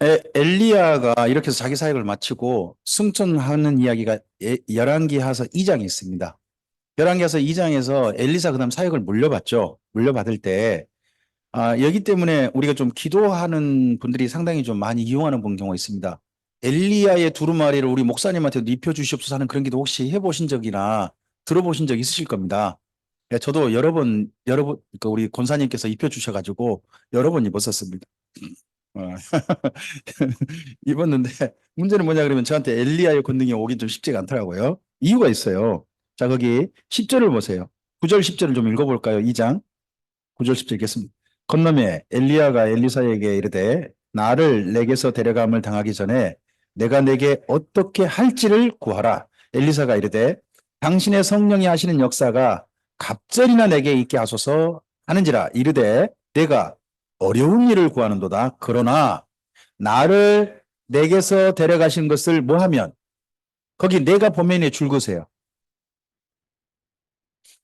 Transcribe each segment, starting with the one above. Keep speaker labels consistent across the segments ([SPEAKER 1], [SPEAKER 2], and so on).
[SPEAKER 1] 엘리야가 이렇게 해서 자기 사역을 마치고 승천하는 이야기가 열왕기하서 2장에 있습니다. 열왕기하서 2장에서 엘리사 그다음 사역을 물려받죠. 물려받을 때 여기 때문에 우리가 좀 기도하는 분들이 상당히 좀 많이 이용하는 경우가 있습니다. 엘리야의 두루마리를 우리 목사님한테도 입혀 주시옵소서 하는 그런 기도 혹시 해보신 적이나 들어보신 적 있으실 겁니다. 저도 여러 번, 그 우리 권사님께서 입혀 주셔가지고 여러 번 입었었습니다. 어, 입었는데 문제는 뭐냐 그러면 저한테 엘리야의 권능이 오긴 좀 쉽지가 않더라고요. 이유가 있어요. 자, 거기 10절을 보세요. 9절 10절을 좀 읽어볼까요? 2장 9절 10절 읽겠습니다. 건너매 엘리야가 엘리사에게 이르되 나를 내게서 데려감을 당하기 전에 내가 내게 어떻게 할지를 구하라. 엘리사가 이르되 당신의 성령이 하시는 역사가 갑절이나 내게 있게 하소서 하는지라. 이르되 내가 어려운 일을 구하는도다. 그러나 나를 내게서 데려가신 것을 뭐 하면 거기 내가 보면에 줄거세요.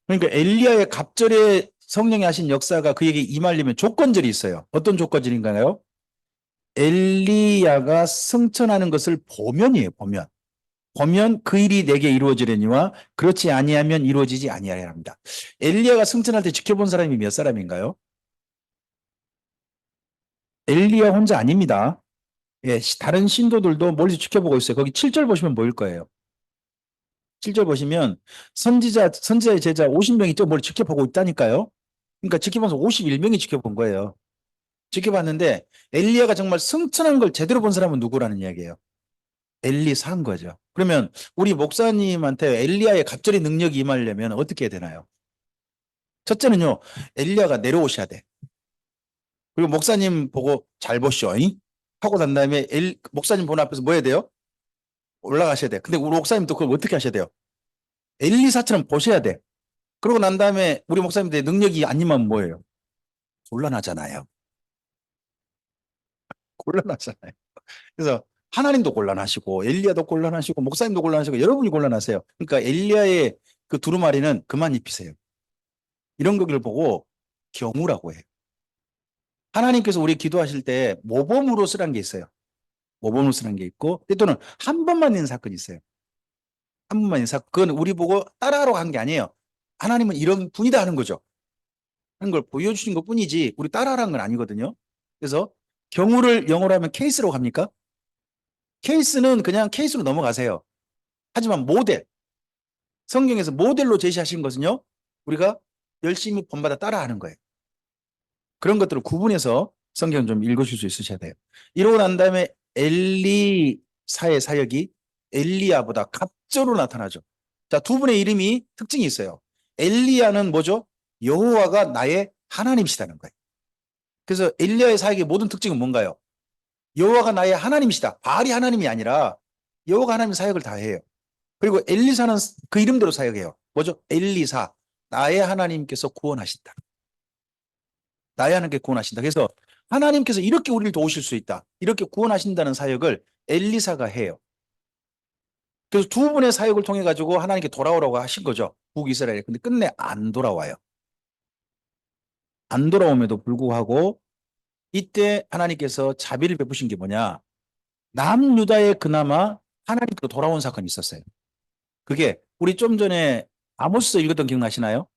[SPEAKER 1] 그러니까 엘리야의 갑절에 성령이 하신 역사가 그에게 임하려면 조건절이 있어요. 어떤 조건절인가요? 엘리야가 승천하는 것을 보면이에요. 보면. 보면 그 일이 내게 이루어지려니와 그렇지 아니하면 이루어지지 아니하리라 합니다. 엘리야가 승천할 때 지켜본 사람이 몇 사람인가요? 엘리야 혼자 아닙니다. 예, 다른 신도들도 멀리서 지켜보고 있어요. 거기 7절 보시면 보일 거예요. 7절 보시면 선지자의 제자 50명이 저 멀리 지켜보고 있다니까요. 그러니까 지켜보면서 51명이 지켜본 거예요. 지켜봤는데 엘리야가 정말 승천한 걸 제대로 본 사람은 누구라는 이야기예요. 엘리사인 거죠. 그러면 우리 목사님한테 엘리야의 갑절의 능력이 임하려면 어떻게 해야 되나요? 첫째는요, 엘리야가 내려오셔야 돼. 그리고 목사님 보고 잘 보시오. 잉? 하고 난 다음에 목사님 보는 앞에서 뭐 해야 돼요? 올라가셔야 돼. 근데 우리 목사님도 그걸 어떻게 하셔야 돼요? 엘리사처럼 보셔야 돼. 그러고 난 다음에 우리 목사님들의 능력이 안 임하면 뭐예요? 곤란하잖아요. 곤란하잖아요. 그래서 하나님도 곤란하시고 엘리야도 곤란하시고 목사님도 곤란하시고 여러분이 곤란하세요. 그러니까 엘리야의 그 두루마리는 그만 입히세요. 이런 거기를 보고 경우라고 해요. 하나님께서 우리 기도하실 때 모범으로 쓰라는 게 있어요. 모범으로 쓰는 게 있고 또는 한 번만 있는 사건이 있어요. 한 번만 있는 사건. 그건 우리 보고 따라하러 한 게 아니에요. 하나님은 이런 분이다 하는 거죠. 하는 걸 보여주신 것 뿐이지 우리 따라하라는 건 아니거든요. 그래서 경우를 영어로 하면 케이스로 갑니까? 케이스는 그냥 케이스로 넘어가세요. 하지만 성경에서 모델로 제시하신 것은요. 우리가 열심히 본받아 따라하는 거예요. 그런 것들을 구분해서 성경 좀 읽으실 수 있으셔야 돼요. 이러고 난 다음에 엘리사의 사역이 엘리야보다 갑절로 나타나죠. 자, 두 분의 이름이 특징이 있어요. 엘리야는 뭐죠? 여호와가 나의 하나님이시다는 거예요. 그래서 엘리야의 사역의 모든 특징은 뭔가요? 여호와가 나의 하나님이시다. 바알이 하나님이 아니라 여호와가 하나님 사역을 다 해요. 그리고 엘리사는 그 이름대로 사역해요. 뭐죠? 엘리사. 나의 하나님께서 구원하신다. 나의 하나님께 구원하신다. 그래서 하나님께서 이렇게 우리를 도우실 수 있다. 이렇게 구원하신다는 사역을 엘리사가 해요. 그래서 두 분의 사역을 통해 가지고 하나님께 돌아오라고 하신 거죠. 북이스라엘. 근데 끝내 안 돌아와요. 안 돌아옴에도 불구하고 이때 하나님께서 자비를 베푸신 게 뭐냐? 남유다에 그나마 하나님께로 돌아온 사건이 있었어요. 그게 우리 좀 전에 아모스서 읽었던 기억나시나요?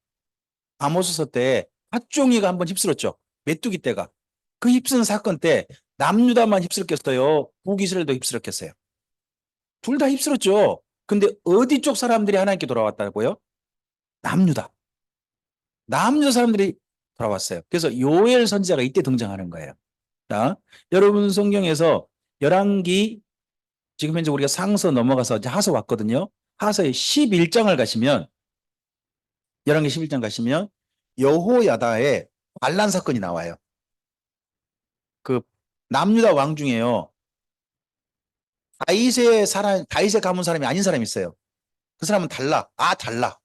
[SPEAKER 1] 아모스서 때 핫종이가 한번 휩쓸었죠. 메뚜기 떼가. 그 휩쓴 사건 때 남유다만 휩쓸었겠어요? 북이스라엘도 휩쓸었겠어요? 둘 다 휩쓸었죠. 근데 어디 쪽 사람들이 하나님께 돌아왔다고요? 남유다. 남유다 사람들이 돌아왔어요. 그래서 요엘 선지자가 이때 등장하는 거예요. 자, 여러분 성경에서 열왕기 지금 현재 우리가 상서 넘어가서 이제 하서 왔거든요. 하서의 11장을 가시면 열왕기 11장 가시면 여호야다의 반란 사건이 나와요. 그 남유다 왕 중에요. 다윗의 가문 사람이 아닌 사람이 있어요. 그 사람은 달라. 달라.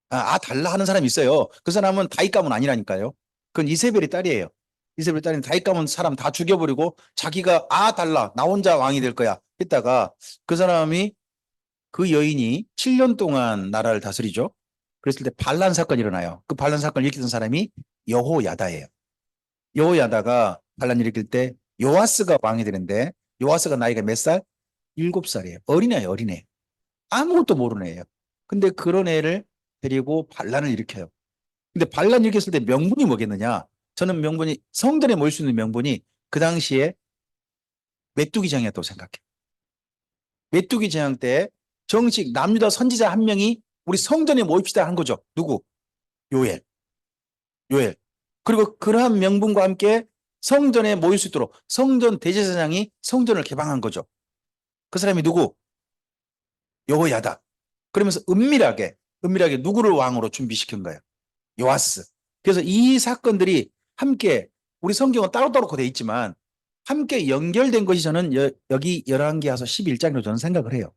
[SPEAKER 1] 달라 하는 사람이 있어요. 그 사람은 다윗 가문 아니라니까요. 그건 이세벨의 딸이에요. 이세벨의 딸인 다윗 가문 사람 다 죽여버리고 자기가 달라. 나 혼자 왕이 될 거야. 했다가 그 사람이 그 여인이 7년 동안 나라를 다스리죠. 그랬을 때 반란 사건이 일어나요. 그 반란 사건을 일으키던 사람이 여호야다예요. 여호야다가 반란 일으킬 때 요아스가 왕이 되는데 요아스가 나이가 몇 살? 7살이에요. 어린애예요, 어린애. 아무것도 모르는 애예요. 근데 그런 애를 데리고 반란을 일으켜요. 근데 반란 일으켰을 때 명분이 뭐겠느냐? 저는 명분이 성전에 모일 수 있는 명분이 그 당시에 메뚜기 장이었다고 생각해요. 메뚜기 재앙 때 정식 남유다 선지자 한 명이 우리 성전에 모입시다 한 거죠. 누구? 요엘. 요엘. 그리고 그러한 명분과 함께 성전에 모일 수 있도록 성전 대제사장이 성전을 개방한 거죠. 그 사람이 누구? 여호야다. 그러면서 은밀하게 누구를 왕으로 준비시킨 거예요? 요아스. 그래서 이 사건들이 함께 우리 성경은 따로따로 돼 있지만 함께 연결된 것이 저는 여기 열왕기하서 11장이라고 저는 생각을 해요.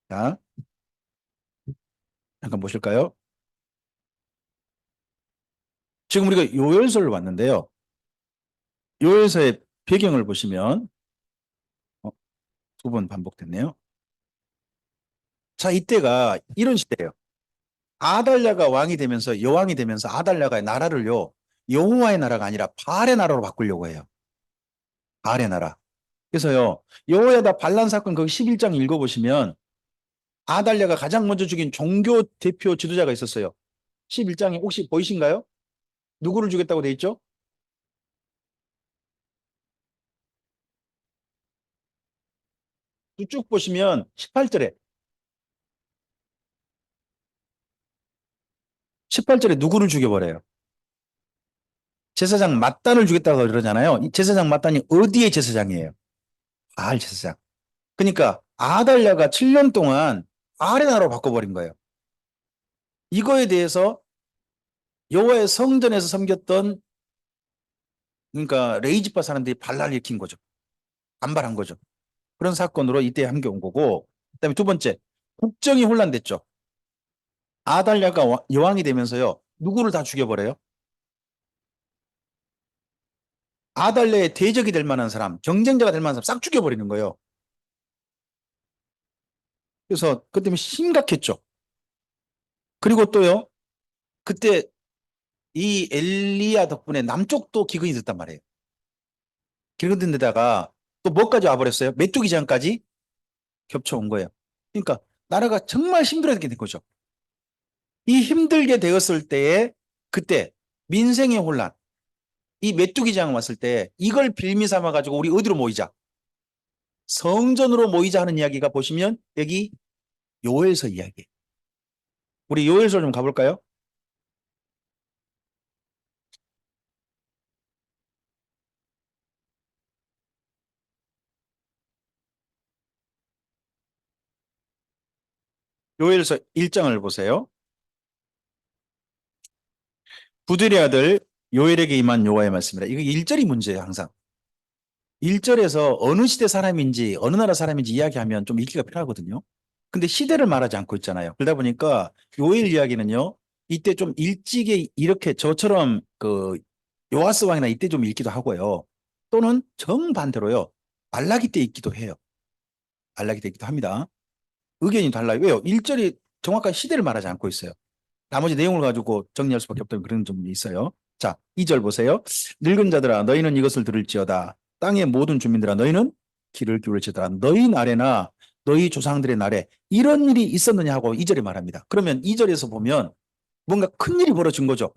[SPEAKER 1] 자, 잠깐 보실까요? 지금 우리가 요엘서를 왔는데요. 요엘서의 배경을 보시면 두 번 반복됐네요. 자, 이때가 이런 시대예요. 아달랴가 왕이 되면서 여왕이 되면서 아달랴가 나라를요. 여호와의 나라가 아니라 바알의 나라로 바꾸려고 해요. 바알의 나라. 그래서요. 여호야다 반란 사건 거기 11장 읽어보시면 아달랴가 가장 먼저 죽인 종교 대표 지도자가 있었어요. 11장에 혹시 보이신가요? 누구를 죽였다고 돼 있죠? 쭉 보시면 18절에 누구를 죽여버려요? 제사장 mat단을 죽였다고 그러잖아요. 이 제사장 mat단이 어디의 제사장이에요? 바알 제사장. 그러니까 아달랴가 7년 동안 바알의 나라로 바꿔버린 거예요. 이거에 대해서 여호와의 성전에서 섬겼던 그러니까 레이지파 사람들이 반란을 일으킨 거죠. 반발한 거죠. 그런 사건으로 이때 함께 온 거고 그다음에 두 번째 국정이 혼란됐죠. 아달랴가 여왕이 되면서요. 누구를 다 죽여버려요? 아달랴의 대적이 될 만한 사람, 경쟁자가 될 만한 사람 싹 죽여버리는 거예요. 그래서 그 때문에 심각했죠. 그리고 또요. 그때 이 엘리야 덕분에 남쪽도 기근이 됐단 말이에요. 기근 된 데다가 또 뭐까지 와버렸어요? 메뚜기 장까지 겹쳐온 거예요. 그러니까 나라가 정말 힘들어지게 된 거죠. 이 힘들게 되었을 때에 그때 민생의 혼란, 이 메뚜기 장 왔을 때 이걸 빌미 삼아 가지고 우리 어디로 모이자? 성전으로 모이자 하는 이야기가 보시면 여기 요엘서 이야기. 우리 요엘서 좀 가볼까요? 요엘서 1장을 보세요. 부들의 아들 요엘에게 임한 여호와의 말씀이라. 이거 1절이 문제예요, 항상. 1절에서 어느 시대 사람인지 어느 나라 사람인지 이야기하면 좀 읽기가 편하거든요. 근데 시대를 말하지 않고 있잖아요. 그러다 보니까 요엘 이야기는요. 이때 좀 일찍이 이렇게 저처럼 그 요아스 왕이나 이때 좀 읽기도 하고요. 또는 정반대로요. 말라기 때 읽기도 해요. 말라기 때 읽기도 합니다. 의견이 달라요. 왜요? 1절이 정확한 시대를 말하지 않고 있어요. 나머지 내용을 가지고 정리할 수밖에 없다는 그런 점이 있어요. 자, 2절 보세요. 늙은 자들아 너희는 이것을 들을지어다. 땅의 모든 주민들아 너희는 귀를 기울일지어다. 너희 날에나 너희 조상들의 날에 이런 일이 있었느냐 하고 2절에 말합니다. 그러면 2절에서 보면 뭔가 큰 일이 벌어진 거죠.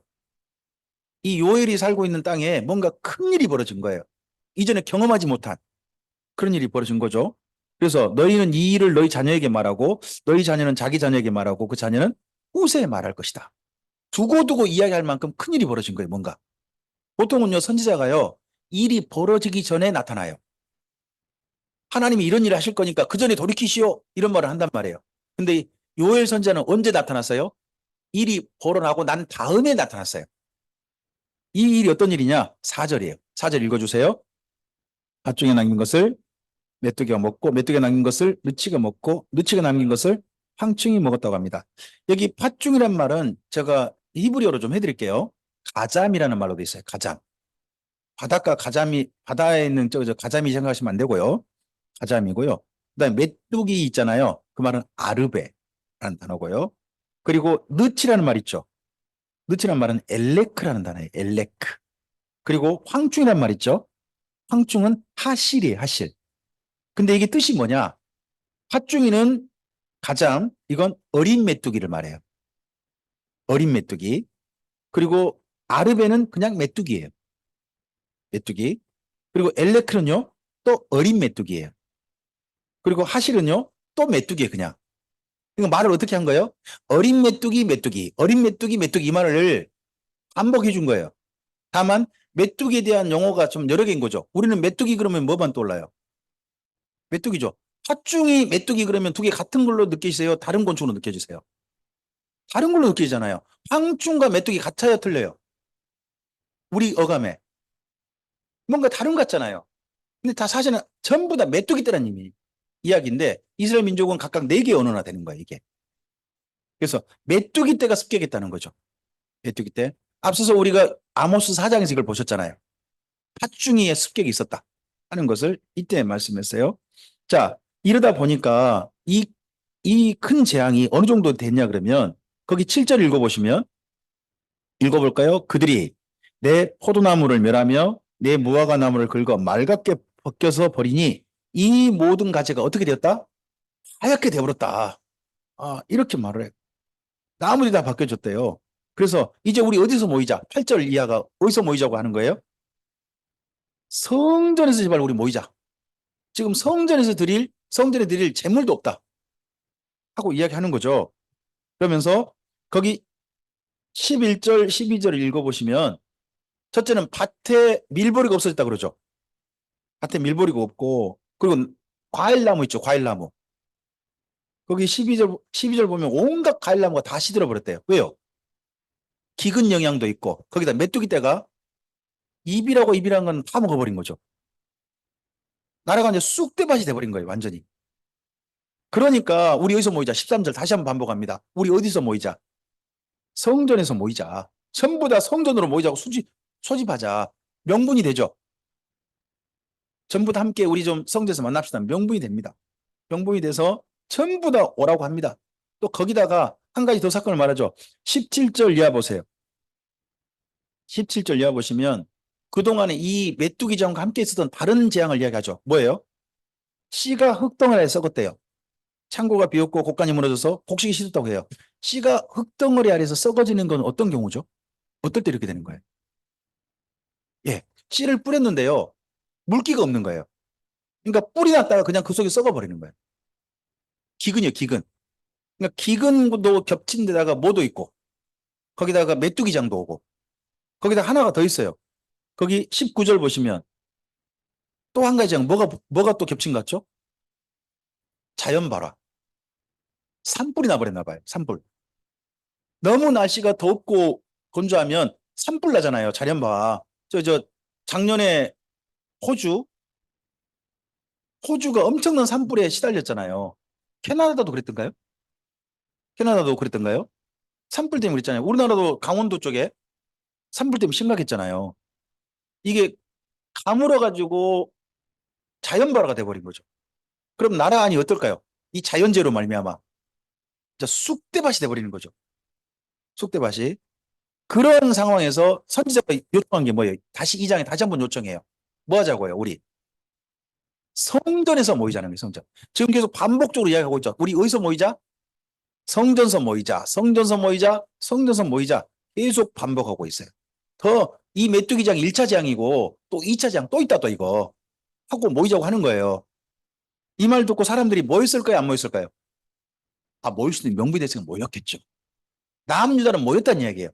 [SPEAKER 1] 이 요엘이 살고 있는 땅에 뭔가 큰 일이 벌어진 거예요. 이전에 경험하지 못한 그런 일이 벌어진 거죠. 그래서 너희는 이 일을 너희 자녀에게 말하고 너희 자녀는 자기 자녀에게 말하고 그 자녀는 후세에 말할 것이다. 두고두고 이야기할 만큼 큰 일이 벌어진 거예요. 뭔가. 보통은요. 선지자가요. 일이 벌어지기 전에 나타나요. 하나님이 이런 일을 하실 거니까 그 전에 돌이키시오. 이런 말을 한단 말이에요. 근데 요엘 선지자는 언제 나타났어요? 일이 벌어나고 난 다음에 나타났어요. 이 일이 어떤 일이냐? 4절이에요. 4절 읽어주세요. 밭중에 남긴 것을 메뚜기가 먹고 메뚜기가 남긴 것을 느치가 먹고 느치가 남긴 것을 황충이 먹었다고 합니다. 여기 팥중이란 말은 제가 히브리어로 좀 해드릴게요. 가잠이라는 말로 돼 있어요. 가잠. 바닷가 가자미 바다에 있는 저 가자미 생각하시면 안 되고요. 가자미고요. 그다음에 메뚜기 있잖아요. 그 말은 아르베라는 단어고요. 그리고 느치라는 말 있죠. 느치라는 말은 엘레크라는 단어예요. 엘레크. 그리고 황충이라는 말 있죠. 황충은 하실이에요, 하실. 근데 이게 뜻이 뭐냐? 팥중이는 가장 이건 어린 메뚜기를 말해요. 어린 메뚜기. 그리고 아르베는 그냥 메뚜기예요. 메뚜기. 그리고 엘레크는요, 또 어린 메뚜기예요. 그리고 하실은요, 또 메뚜기예요, 그냥. 이거 말을 어떻게 한 거예요? 어린 메뚜기, 메뚜기, 어린 메뚜기, 메뚜기 이 말을 반복해 준 거예요. 다만 메뚜기에 대한 용어가 좀 여러 개인 거죠. 우리는 메뚜기 그러면 뭐만 떠올라요? 메뚜기죠. 팥중이 메뚜기 그러면 두 개 같은 걸로 느끼세요? 다른 곤충으로 느껴지세요? 다른 걸로 느끼잖아요. 황충과 메뚜기 같아요, 틀려요? 우리 어감에. 뭔가 다른 것 같잖아요. 근데 다 사실은 전부 다 메뚜기 떼라는 이야기인데 이스라엘 민족은 각각 네 개의 언어나 되는 거예요, 이게. 그래서 메뚜기 떼가 습격했다는 거죠. 메뚜기 떼. 앞서서 우리가 아모스 4장에서 이걸 보셨잖아요. 팥중이의 습격이 있었다 하는 것을 이때 말씀했어요. 자, 이러다 보니까 이 큰 재앙이 어느 정도 됐냐 그러면 거기 7절 읽어보시면 읽어볼까요? 그들이 내 포도나무를 멸하며 내 무화과 나무를 긁어 말갛게 벗겨서 버리니 이 모든 가지가 어떻게 되었다? 하얗게 되어버렸다. 아, 이렇게 말을 해요. 나무들이 다 바뀌어졌대요. 그래서 이제 우리 어디서 모이자? 8절 이하가 어디서 모이자고 하는 거예요? 성전에서 제발 우리 모이자. 지금 성전에 드릴 재물도 없다. 하고 이야기하는 거죠. 그러면서 거기 11절, 12절을 읽어보시면 첫째는 밭에 밀보리가 없어졌다 그러죠. 밭에 밀보리가 없고 그리고 과일나무 있죠. 과일나무. 거기 12절 보면 온갖 과일나무가 다 시들어 버렸대요. 왜요? 기근 영향도 있고 거기다 메뚜기 떼가 입이란 건 파먹어버린 거죠. 나라가 이제 쑥대밭이 돼버린 거예요. 완전히. 그러니까 우리 어디서 모이자. 13절 다시 한번 반복합니다. 우리 어디서 모이자. 성전에서 모이자. 전부 다 성전으로 모이자고 소집하자. 명분이 되죠. 전부 다 함께 우리 좀 성전에서 만납시다. 명분이 됩니다. 명분이 돼서 전부 다 오라고 합니다. 또 거기다가 한 가지 더 사건을 말하죠. 17절 이하 보세요. 17절 이하 보시면 그동안에 이 메뚜기장과 함께 있었던 다른 재앙을 이야기하죠. 뭐예요? 씨가 흙덩어리에 썩었대요. 창고가 비었고 곡간이 무너져서 곡식이 시들었다고 해요. 씨가 흙덩어리 아래에서 썩어지는 건 어떤 경우죠? 어떨 때 이렇게 되는 거예요? 예, 씨를 뿌렸는데요. 물기가 없는 거예요. 그러니까 뿌리 났다가 그냥 그 속에 썩어버리는 거예요. 기근이요, 기근. 그러니까 기근도 겹친 데다가 뭐도 있고 거기다가 메뚜기장도 오고 거기다 하나가 더 있어요. 거기 19절 보시면 또 한 가지 장 뭐가 또 겹친 것 같죠? 자연발화. 산불이 나버렸나 봐요. 산불. 너무 날씨가 덥고 건조하면 산불 나잖아요. 자연발화. 저 작년에 호주 호주가 엄청난 산불에 시달렸잖아요. 캐나다도 그랬던가요? 캐나다도 그랬던가요? 산불 때문에 그랬잖아요. 우리나라도 강원도 쪽에 산불 때문에 심각했잖아요. 이게 가물어가지고 자연발화가 돼버린 거죠. 그럼 나라 안이 어떨까요? 이 자연재해로 말미암아 쑥대밭이 돼버리는 거죠. 쑥대밭이. 그런 상황에서 선지자가 요청한 게 뭐예요? 다시 이 장에 다시 한번 요청해요. 뭐 하자고요? 우리 성전에서 모이자는 거예요. 성전. 지금 계속 반복적으로 이야기하고 있죠. 우리 어디서 모이자? 성전서 모이자. 성전서 모이자. 성전서 모이자. 계속 반복하고 있어요. 더 이 메뚜기장 1차 재앙이고 또 2차 재앙 또 있다 또 이거 하고 모이자고 하는 거예요. 이 말 듣고 사람들이 모였을까요? 안 모였을까요? 아, 모일 수 있는 명분이 됐으면 모였겠죠. 남유다는 모였다는 이야기예요.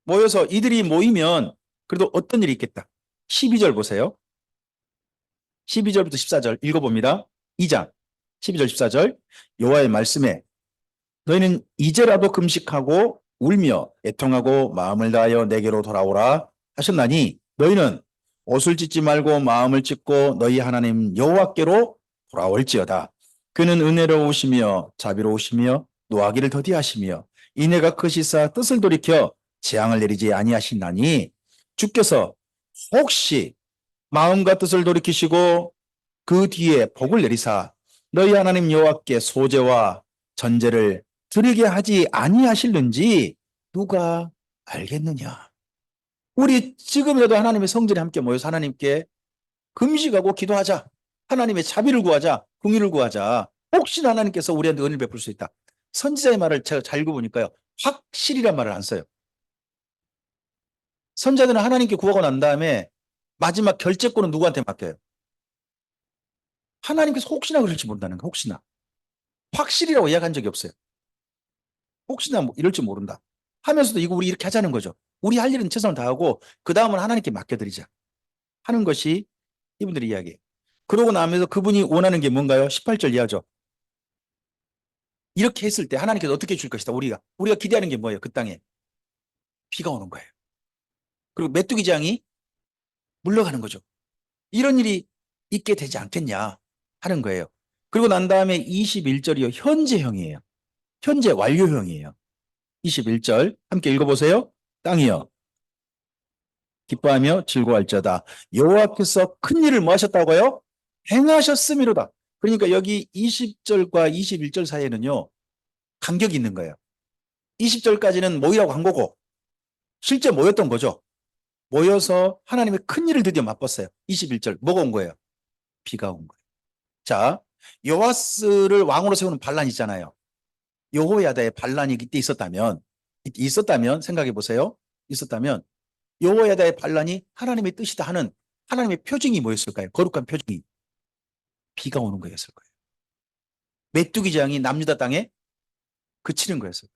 [SPEAKER 1] 모여서 이들이 모이면 그래도 어떤 일이 있겠다. 12절 보세요. 12절부터 14절 읽어봅니다. 2장 12절 14절 여호와의 말씀에 너희는 이제라도 금식하고 울며 애통하고 마음을 다하여 내게로 돌아오라 하셨나니 너희는 옷을 찢지 말고 마음을 찢고 너희 하나님 여호와께로 돌아올지어다. 그는 은혜로우시며 자비로우시며 노하기를 더디하시며 인애가 크시사 뜻을 돌이켜 재앙을 내리지 아니하시나니 주께서 혹시 마음과 뜻을 돌이키시고 그 뒤에 복을 내리사 너희 하나님 여호와께 소제와 전제를 드리게 하지 아니하실는지 누가 알겠느냐. 우리 지금이라도 하나님의 성전에 함께 모여서 하나님께 금식하고 기도하자. 하나님의 자비를 구하자. 긍휼을 구하자. 혹시나 하나님께서 우리한테 은혜를 베풀 수 있다. 선지자의 말을 제가 잘 읽어보니까요. 확실이란 말을 안 써요. 선자들은 하나님께 구하고 난 다음에 마지막 결재권은 누구한테 맡겨요? 하나님께서 혹시나 그럴지 모른다는 거. 혹시나. 확실이라고 이야기한 적이 없어요. 혹시나 뭐 이럴지 모른다. 하면서도 이거 우리 이렇게 하자는 거죠. 우리 할 일은 최선을 다하고 그 다음은 하나님께 맡겨드리자 하는 것이 이분들의 이야기예요. 그러고 나면서 그분이 원하는 게 뭔가요? 18절 이하죠. 이렇게 했을 때 하나님께서 어떻게 줄 것이다. 우리가 기대하는 게 뭐예요? 그 땅에 비가 오는 거예요. 그리고 메뚜기 장이 물러가는 거죠. 이런 일이 있게 되지 않겠냐 하는 거예요. 그리고 난 다음에 21절이요. 현재형이에요. 현재 완료형이에요. 21절 함께 읽어보세요. 땅이여 기뻐하며 즐거워할지어다. 여호와께서 큰 일을 뭐 하셨다고요? 행하셨음이로다. 그러니까 여기 20절과 21절 사이에는요. 간격이 있는 거예요. 20절까지는 모이라고 한 거고 실제 모였던 거죠. 모여서 하나님의 큰 일을 드디어 맛봤어요. 21절 뭐가 온 거예요? 비가 온 거예요. 자, 여호와스를 왕으로 세우는 반란이 있잖아요. 여호야다의 반란이 이때 있었다면 생각해 보세요. 있었다면 여호야다의 반란이 하나님의 뜻이다 하는 하나님의 표징이 뭐였을까요? 거룩한 표징이 비가 오는 거였을 거예요. 메뚜기장이 남유다 땅에 그치는 거였어요.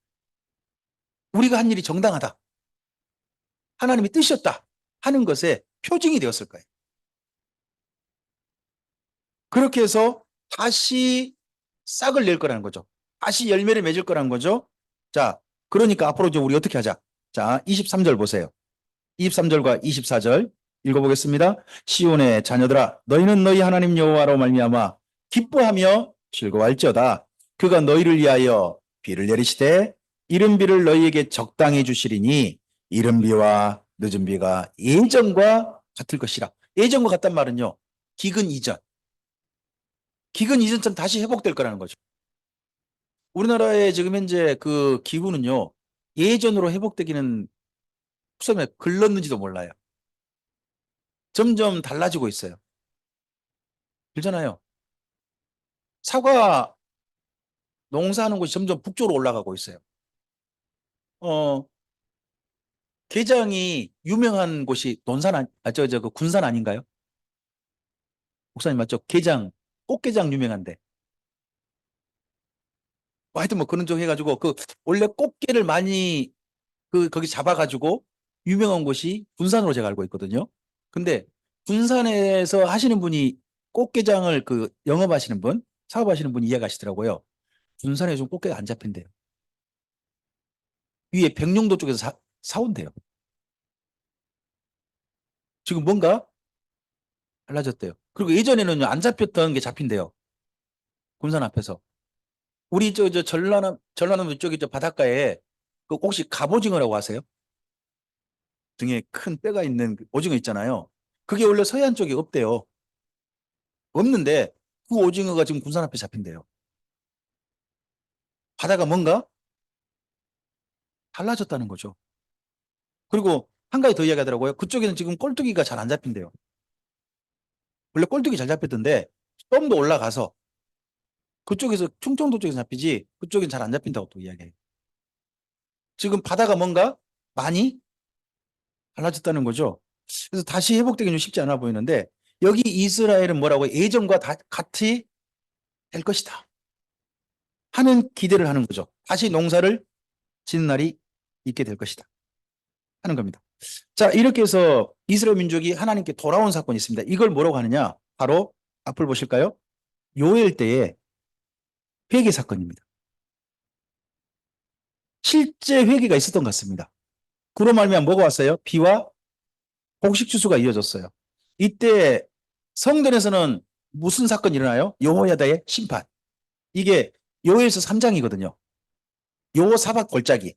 [SPEAKER 1] 우리가 한 일이 정당하다. 하나님의 뜻이었다 하는 것에 표징이 되었을 거예요. 그렇게 해서 다시 싹을 낼 거라는 거죠. 다시 열매를 맺을 거라는 거죠. 자, 그러니까 앞으로 이제 우리 어떻게 하자. 자, 23절 보세요. 23절과 24절 읽어보겠습니다. 시온의 자녀들아 너희는 너희 하나님 여호와로 말미암아 기뻐하며 즐거워할지어다. 그가 너희를 위하여 비를 내리시되 이른 비를 너희에게 적당히 주시리니 이른 비와 늦은 비가 예전과 같을 것이라. 예전과 같단 말은요. 기근 이전. 기근 이전처럼 다시 회복될 거라는 거죠. 우리나라의 지금 현재 그 기후는요. 예전으로 회복되기는 처음에 글렀는지도 몰라요. 점점 달라지고 있어요. 그렇잖아요. 사과 농사하는 곳이 점점 북쪽으로 올라가고 있어요. 어, 게장이 유명한 곳이 그 군산 아닌가요? 목사님 맞죠? 꽃게장 유명한데. 하여튼 뭐 그런 쪽 해가지고 원래 꽃게를 많이 거기 잡아가지고 유명한 곳이 군산으로 제가 알고 있거든요. 근데 군산에서 하시는 분이 꽃게장을 영업하시는 분, 사업하시는 분이 이야기하시더라고요. 군산에 좀 꽃게가 안 잡힌대요. 위에 백령도 쪽에서 사온대요. 지금 뭔가 달라졌대요. 그리고 예전에는 안 잡혔던 게 잡힌대요. 군산 앞에서. 우리 전라남 이쪽에 바닷가에 혹시 갑오징어라고 아세요? 등에 큰 뼈가 있는 그 오징어 있잖아요. 그게 원래 서해안 쪽에 없대요. 없는데 그 오징어가 지금 군산 앞에 잡힌대요. 바다가 뭔가 달라졌다는 거죠. 그리고 한 가지 더 이야기하더라고요. 그쪽에는 지금 꼴뚜기가 잘 안 잡힌대요. 원래 꼴뚜기 잘 잡혔던데 좀 더 올라가서 그쪽에서 충청도 쪽에서 잡히지 그쪽엔 잘 안 잡힌다고 또 이야기해요. 지금 바다가 뭔가 많이 달라졌다는 거죠. 그래서 다시 회복되기는 쉽지 않아 보이는데 여기 이스라엘은 뭐라고 예전과 같이 될 것이다 하는 기대를 하는 거죠. 다시 농사를 짓는 날이 있게 될 것이다 하는 겁니다. 자, 이렇게 해서 이스라엘 민족이 하나님께 돌아온 사건이 있습니다. 이걸 뭐라고 하느냐? 바로 앞을 보실까요? 요엘 때의 회개 사건입니다. 실제 회개가 있었던 것 같습니다. 그로 말미암아 뭐가 왔어요? 비와 곡식 추수가 이어졌어요. 이때 성전에서는 무슨 사건이 일어나요? 여호야다의 심판. 이게 요엘서 3장이거든요. 여호사밧 골짜기,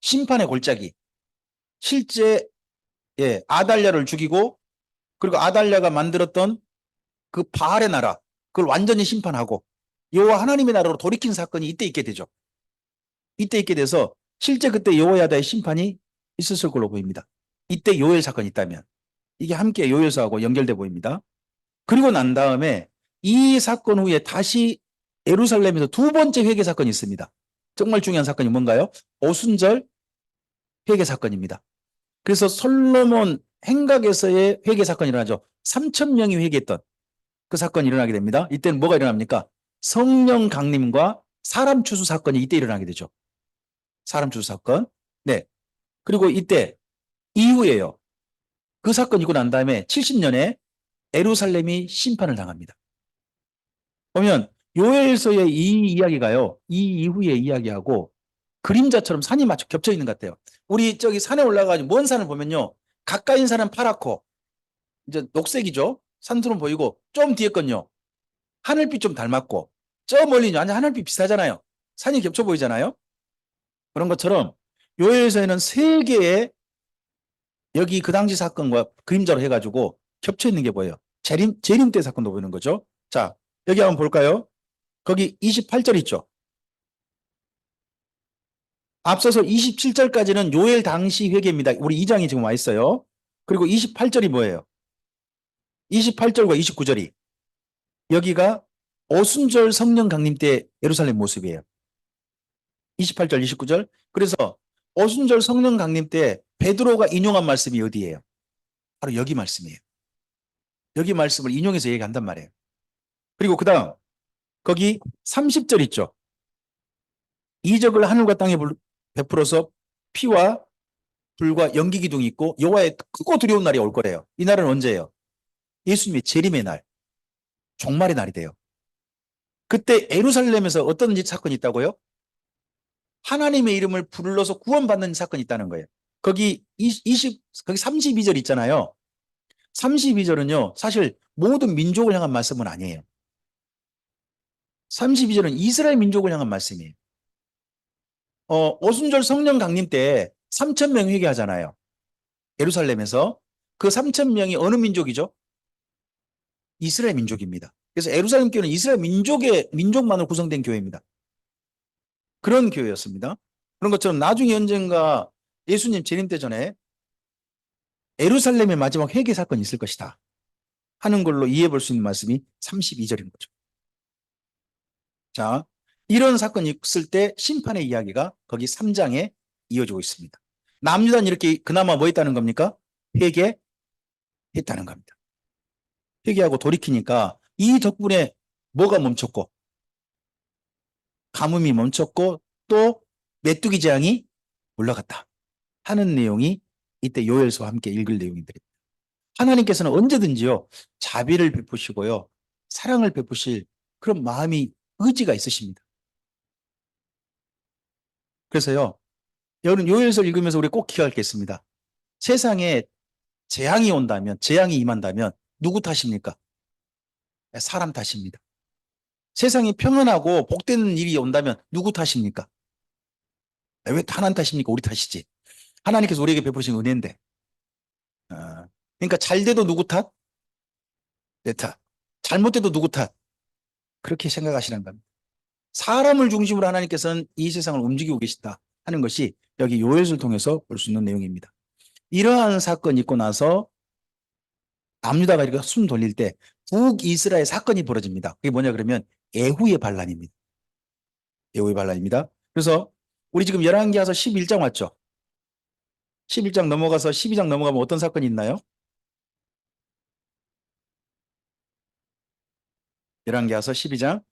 [SPEAKER 1] 심판의 골짜기. 실제 아달랴를 죽이고 그리고 아달랴가 만들었던 그 바알의 나라 그걸 완전히 심판하고 여호와 하나님의 나라로 돌이킨 사건이 이때 있게 되죠. 이때 있게 돼서 실제 그때 여호야다의 심판이 있었을 걸로 보입니다. 이때 요엘 사건이 있다면 이게 함께 요엘서하고 연결돼 보입니다. 그리고 난 다음에 이 사건 후에 다시 예루살렘에서 두 번째 회개 사건이 있습니다. 정말 중요한 사건이 뭔가요? 오순절 회개 사건입니다. 그래서 솔로몬 행각에서의 회개 사건이 일어나죠. 3천 명이 회개했던 그 사건이 일어나게 됩니다. 이때는 뭐가 일어납니까? 성령 강림과 사람 추수 사건이 이때 일어나게 되죠. 사람 추수 사건. 네. 그리고 이때 이후에요. 그 사건이 있고 난 다음에 70년에 예루살렘이 심판을 당합니다. 보면 요엘서의 이 이야기가요. 이 이후의 이야기하고 그림자처럼 산이 마치 겹쳐 있는 것 같아요. 우리 저기 산에 올라가서 먼 산을 보면요. 가까이 있는 산은 파랗고 이제 녹색이죠. 산처럼 보이고 좀 뒤에 건요. 하늘빛 좀 닮았고 저 멀리는 완전 하늘빛 비슷하잖아요. 산이 겹쳐 보이잖아요. 그런 것처럼 요엘서에는 세 개의 여기 그 당시 사건과 그림자로 해가지고 겹쳐 있는 게 보여요. 재림 때 사건도 보이는 거죠. 자, 여기 한번 볼까요? 거기 28절 있죠. 앞서서 27절까지는 요엘 당시 회개입니다. 우리 2장이 지금 와 있어요. 그리고 28절이 뭐예요? 28절과 29절이 여기가 오순절 성령 강림 때 예루살렘 모습이에요. 28절, 29절. 그래서 오순절 성령 강림 때 베드로가 인용한 말씀이 어디예요? 바로 여기 말씀이에요. 여기 말씀을 인용해서 얘기한단 말이에요. 그리고 그 다음 거기 30절 있죠. 이적을 하늘과 땅에 베풀어서 피와 불과 연기 기둥이 있고 여호와의 크고 두려운 날이 올 거래요. 이 날은 언제예요? 예수님의 재림의 날, 종말의 날이 돼요. 그때 예루살렘에서 어떤 사건이 있다고요? 하나님의 이름을 불러서 구원받는 사건이 있다는 거예요. 거기 거기 32절 있잖아요. 32절은요, 사실 모든 민족을 향한 말씀은 아니에요. 32절은 이스라엘 민족을 향한 말씀이에요. 오순절 성령 강림 때 3천 명 회개하잖아요. 예루살렘에서. 그 3천 명이 어느 민족이죠? 이스라엘 민족입니다. 그래서 예루살렘 교회는 이스라엘 민족만으로 구성된 교회입니다. 그런 교회였습니다. 그런 것처럼 나중에 언젠가 예수님 재림 때 전에 예루살렘의 마지막 회개 사건이 있을 것이다 하는 걸로 이해해 볼 수 있는 말씀이 32절인 거죠. 자, 이런 사건이 있을 때 심판의 이야기가 거기 3장에 이어지고 있습니다. 남유다는 이렇게 그나마 뭐 했다는 겁니까? 회개했다는 겁니다. 회개하고 돌이키니까 이 덕분에 뭐가 멈췄고 가뭄이 멈췄고 또 메뚜기 재앙이 올라갔다 하는 내용이 이때 요엘서와 함께 읽을 내용들입니다. 하나님께서는 언제든지요 자비를 베푸시고요 사랑을 베푸실 그런 마음이 의지가 있으십니다. 그래서요 여러분 요엘서 읽으면서 우리 꼭 기억할 게 있습니다. 세상에 재앙이 온다면 재앙이 임한다면 누구 탓입니까? 사람 탓입니다. 세상이 평안하고 복되는 일이 온다면 누구 탓입니까? 왜 하나님 탓입니까? 우리 탓이지. 하나님께서 우리에게 베푸신 은혜인데. 그러니까 잘 돼도 누구 탓? 내 탓. 잘못돼도 누구 탓? 그렇게 생각하시는 겁니다. 사람을 중심으로 하나님께서는 이 세상을 움직이고 계시다 하는 것이 여기 요엘서를 통해서 볼 수 있는 내용입니다. 이러한 사건이 있고 나서 남유다가 이렇게 숨 돌릴 때 북이스라엘 사건이 벌어집니다. 그게 뭐냐 그러면 예후의 반란입니다. 예후의 반란입니다. 그래서 우리 지금 열왕기하서 11장 왔죠. 11장 넘어가서 12장 넘어가면 어떤 사건이 있나요? 열왕기하서 12장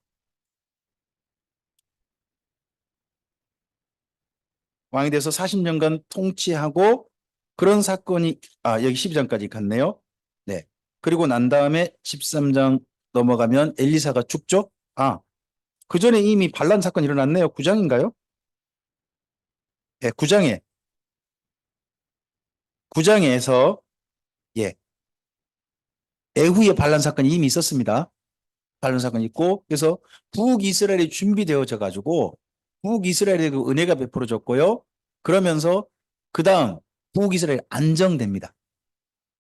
[SPEAKER 1] 왕이 돼서 40년간 통치하고 그런 사건이 여기 12장까지 갔네요. 네. 그리고 난 다음에 13장 넘어가면 엘리사가 죽죠. 그 전에 이미 반란 사건이 일어났네요. 9장인가요? 네, 9장에서 예, 에후의 반란 사건이 이미 있었습니다. 반란 사건이 있고 그래서 북이스라엘이 준비되어져 가지고 북이스라엘에 그 은혜가 베풀어졌고요. 그러면서 그 다음 북이스라엘 안정됩니다.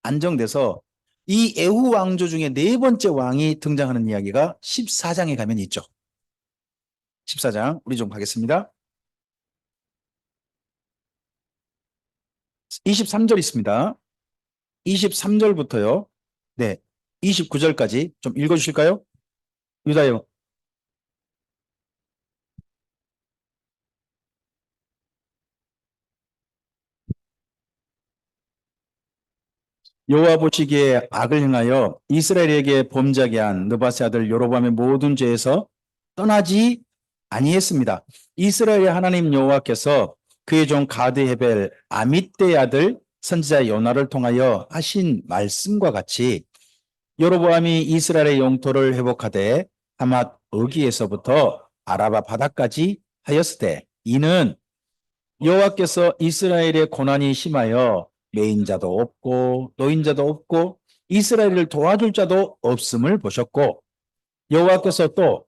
[SPEAKER 1] 안정돼서 이 에후 왕조 중에 네 번째 왕이 등장하는 이야기가 14장에 가면 있죠. 14장 우리 좀 가겠습니다. 23절 있습니다. 23절부터요. 네. 29절까지 좀 읽어주실까요? 유다요. 여호와 보시기에 악을 행하여 이스라엘에게 범죄하게 한 느바세 아들 여로보암의 모든 죄에서 떠나지 아니했습니다. 이스라엘의 하나님 여호와께서 그의 종 가드 헤벨 아mit대의 아들 선지자 요나를 통하여 하신 말씀과 같이 여로보암이 이스라엘의 영토를 회복하되 하맛 어기에서부터 아라바 바다까지 하였으되 이는 여호와께서 이스라엘의 고난이 심하여 매인자도 없고 노인자도 없고 이스라엘을 도와줄 자도 없음을 보셨고 여호와께서 또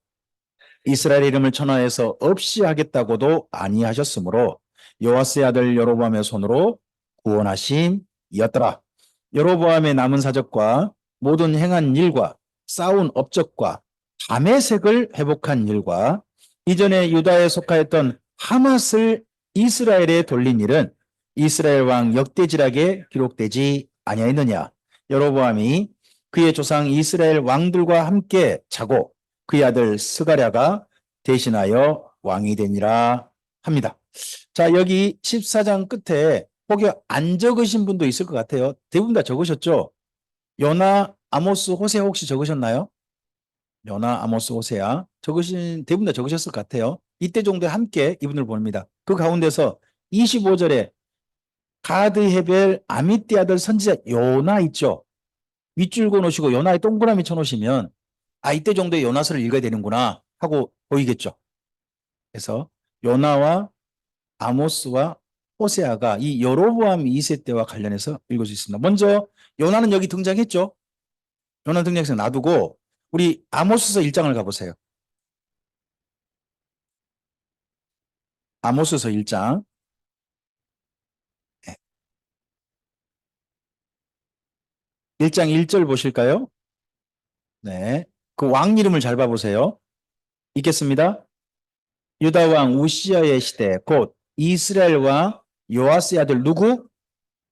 [SPEAKER 1] 이스라엘 이름을 천하에서 없이 하겠다고도 아니하셨으므로 여호와스의 아들 여로보암의 손으로 구원하심이었더라. 여로보암의 남은 사적과 모든 행한 일과 쌓은 업적과 다메섹을 회복한 일과 이전에 유다에 속하였던 하맛을 이스라엘에 돌린 일은 이스라엘 왕 역대지락에 기록되지 아니하였느냐. 여로보암이 그의 조상 이스라엘 왕들과 함께 자고 그의 아들 스가랴가 대신하여 왕이 되니라 합니다. 자, 여기 14장 끝에 혹여 안 적으신 분도 있을 것 같아요. 대부분 다 적으셨죠? 요나, 아모스, 호세아 혹시 적으셨나요? 요나, 아모스, 호세아 적으신 대부분 다 적으셨을 것 같아요. 이때 정도에 함께 이분을 보냅니다. 그 가운데서 25절에 가드 헤벨 아미띠 아들 선지자 요나 있죠? 밑줄 그어놓으시고 요나에 동그라미 쳐놓으시면 아 이때 정도에 요나서를 읽어야 되는구나 하고 보이겠죠. 그래서 요나와 아모스와 호세아가 이 여로보암 2세 때와 관련해서 읽을 수 있습니다. 먼저 요나는 여기 등장했죠. 요나 등장해서 놔두고 우리 아모스서 1장을 가보세요. 아모스서 1장 1장 1절 보실까요? 네, 그 왕 이름을 잘 봐보세요. 읽겠습니다. 유다 왕 우시아의 시대 곧 이스라엘 왕 요아스의 아들 누구?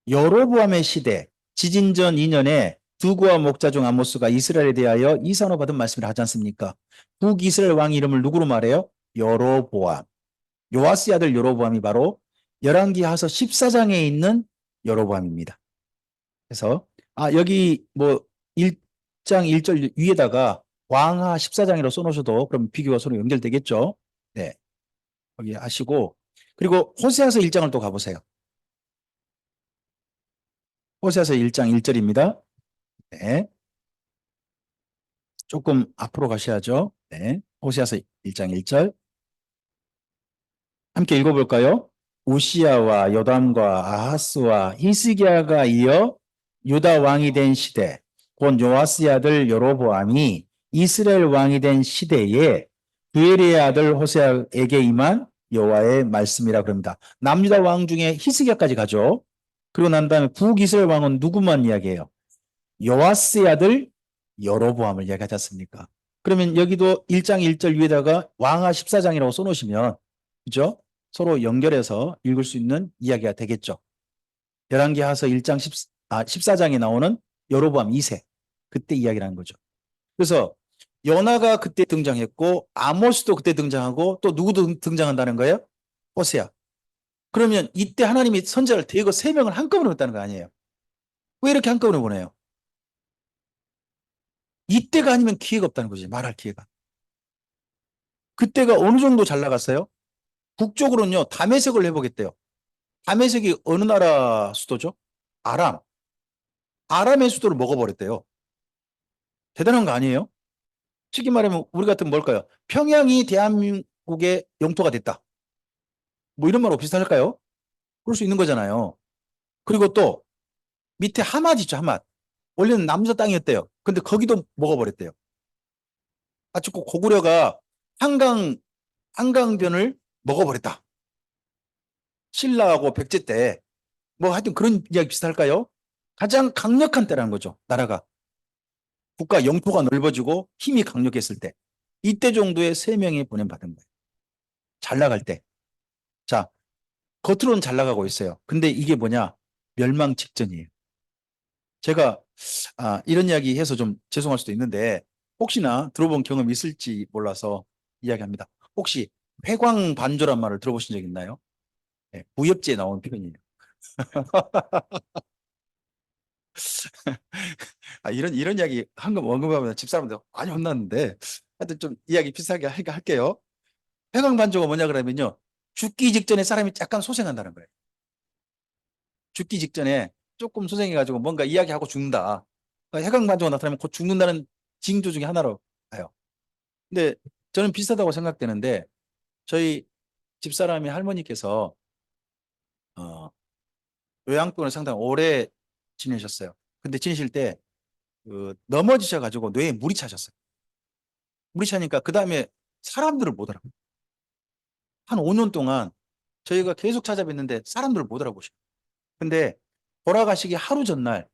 [SPEAKER 1] 여로보암의 시대 지진전 2년에 두구와 목자 중 아모스가 이스라엘에 대하여 이산호 받은 말씀을 하지 않습니까? 북이스라엘 왕 이름을 누구로 말해요? 여로보암. 요아스의 아들 여로보암이 바로 열왕기하서 14장에 있는 여로보암입니다. 그래서 여기 뭐 1장 1절 위에다가 왕하 14장이라고 써놓으셔도 그럼 비교가 서로 연결되겠죠? 네. 여기 하시고 그리고 호세아서 1장을 또 가보세요. 호세아서 1장 1절입니다. 네. 조금 앞으로 가셔야죠. 네. 호세아서 1장 1절. 함께 읽어볼까요? 우시야와 요담과 아하스와 히스기야가 이어 유다 왕이 된 시대, 곧 요아스의 아들 여로보암이 이스라엘 왕이 된 시대에 두엘의 아들 호세아에게 임한 여호와의 말씀이라 그럽니다. 남유다 왕 중에 히스기야까지 가죠. 그리고 난 다음에 북이스라엘 왕은 누구만 이야기해요? 요아스의 아들 여로보암을 이야기하지 않습니까? 그러면 여기도 1장 1절 위에다가 왕하 14장이라고 써놓으시면 그죠? 서로 연결해서 읽을 수 있는 이야기가 되겠죠. 열왕기하서 1장 14장에 나오는 여로보암 2세 그때 이야기를 하는 거죠. 그래서 요나가 그때 등장했고 아모스도 그때 등장하고 또 누구도 등장한다는 거예요? 호세아. 그러면 이때 하나님이 선지자를 대거 3명을 한꺼번에 보냈다는 거 아니에요? 왜 이렇게 한꺼번에 보내요? 이때가 아니면 기회가 없다는 거지. 말할 기회가. 그때가 어느 정도 잘 나갔어요? 북쪽으로는요. 다메섹을 회복했대요. 다메섹이 어느 나라 수도죠? 아람. 아람의 수도를 먹어버렸대요. 대단한 거 아니에요? 쉽게 말하면 우리 같은 뭘까요? 평양이 대한민국의 영토가 됐다. 뭐 이런 말하고 비슷할까요? 그럴 수 있는 거잖아요. 그리고 또 밑에 하맛 있죠, 하맛. 원래는 남자 땅이었대요. 근데 거기도 먹어버렸대요. 아주 고구려가 한강변을 먹어버렸다. 신라하고 백제 때 뭐 하여튼 그런 이야기 비슷할까요? 가장 강력한 때라는 거죠. 나라가. 국가 영토가 넓어지고 힘이 강력했을 때. 이때 정도의 3명이 보냄받은 거예요. 잘 나갈 때. 자, 겉으로는 잘 나가고 있어요. 근데 이게 뭐냐? 멸망 직전이에요. 제가 이런 이야기 해서 좀 죄송할 수도 있는데 혹시나 들어본 경험 있을지 몰라서 이야기합니다. 혹시 회광반조란 말을 들어보신 적 있나요? 네, 부엽지에 나오는 표현이에요. 이런 이야기 언급하면 집사람들 많이 혼났는데 하여튼 좀 이야기 비슷하게 할게요. 회광반조가 뭐냐 그러면요. 죽기 직전에 사람이 약간 소생한다는 거예요. 죽기 직전에 조금 소생해가지고 뭔가 이야기하고 죽는다. 그러니까 해강반조가 나타나면 곧 죽는다는 징조 중에 하나로 봐요. 근데 저는 비슷하다고 생각되는데 저희 집사람이 할머니께서 어, 요양병원을 상당히 오래 지내셨어요. 근데 지내실 때 넘어지셔가지고 뇌에 물이 차셨어요. 물이 차니까 그 다음에 사람들을 못 알아보고 한 5년 동안 저희가 계속 찾아뵀는데 사람들을 못 알아보셔요. 근데 돌아가시기 하루 전날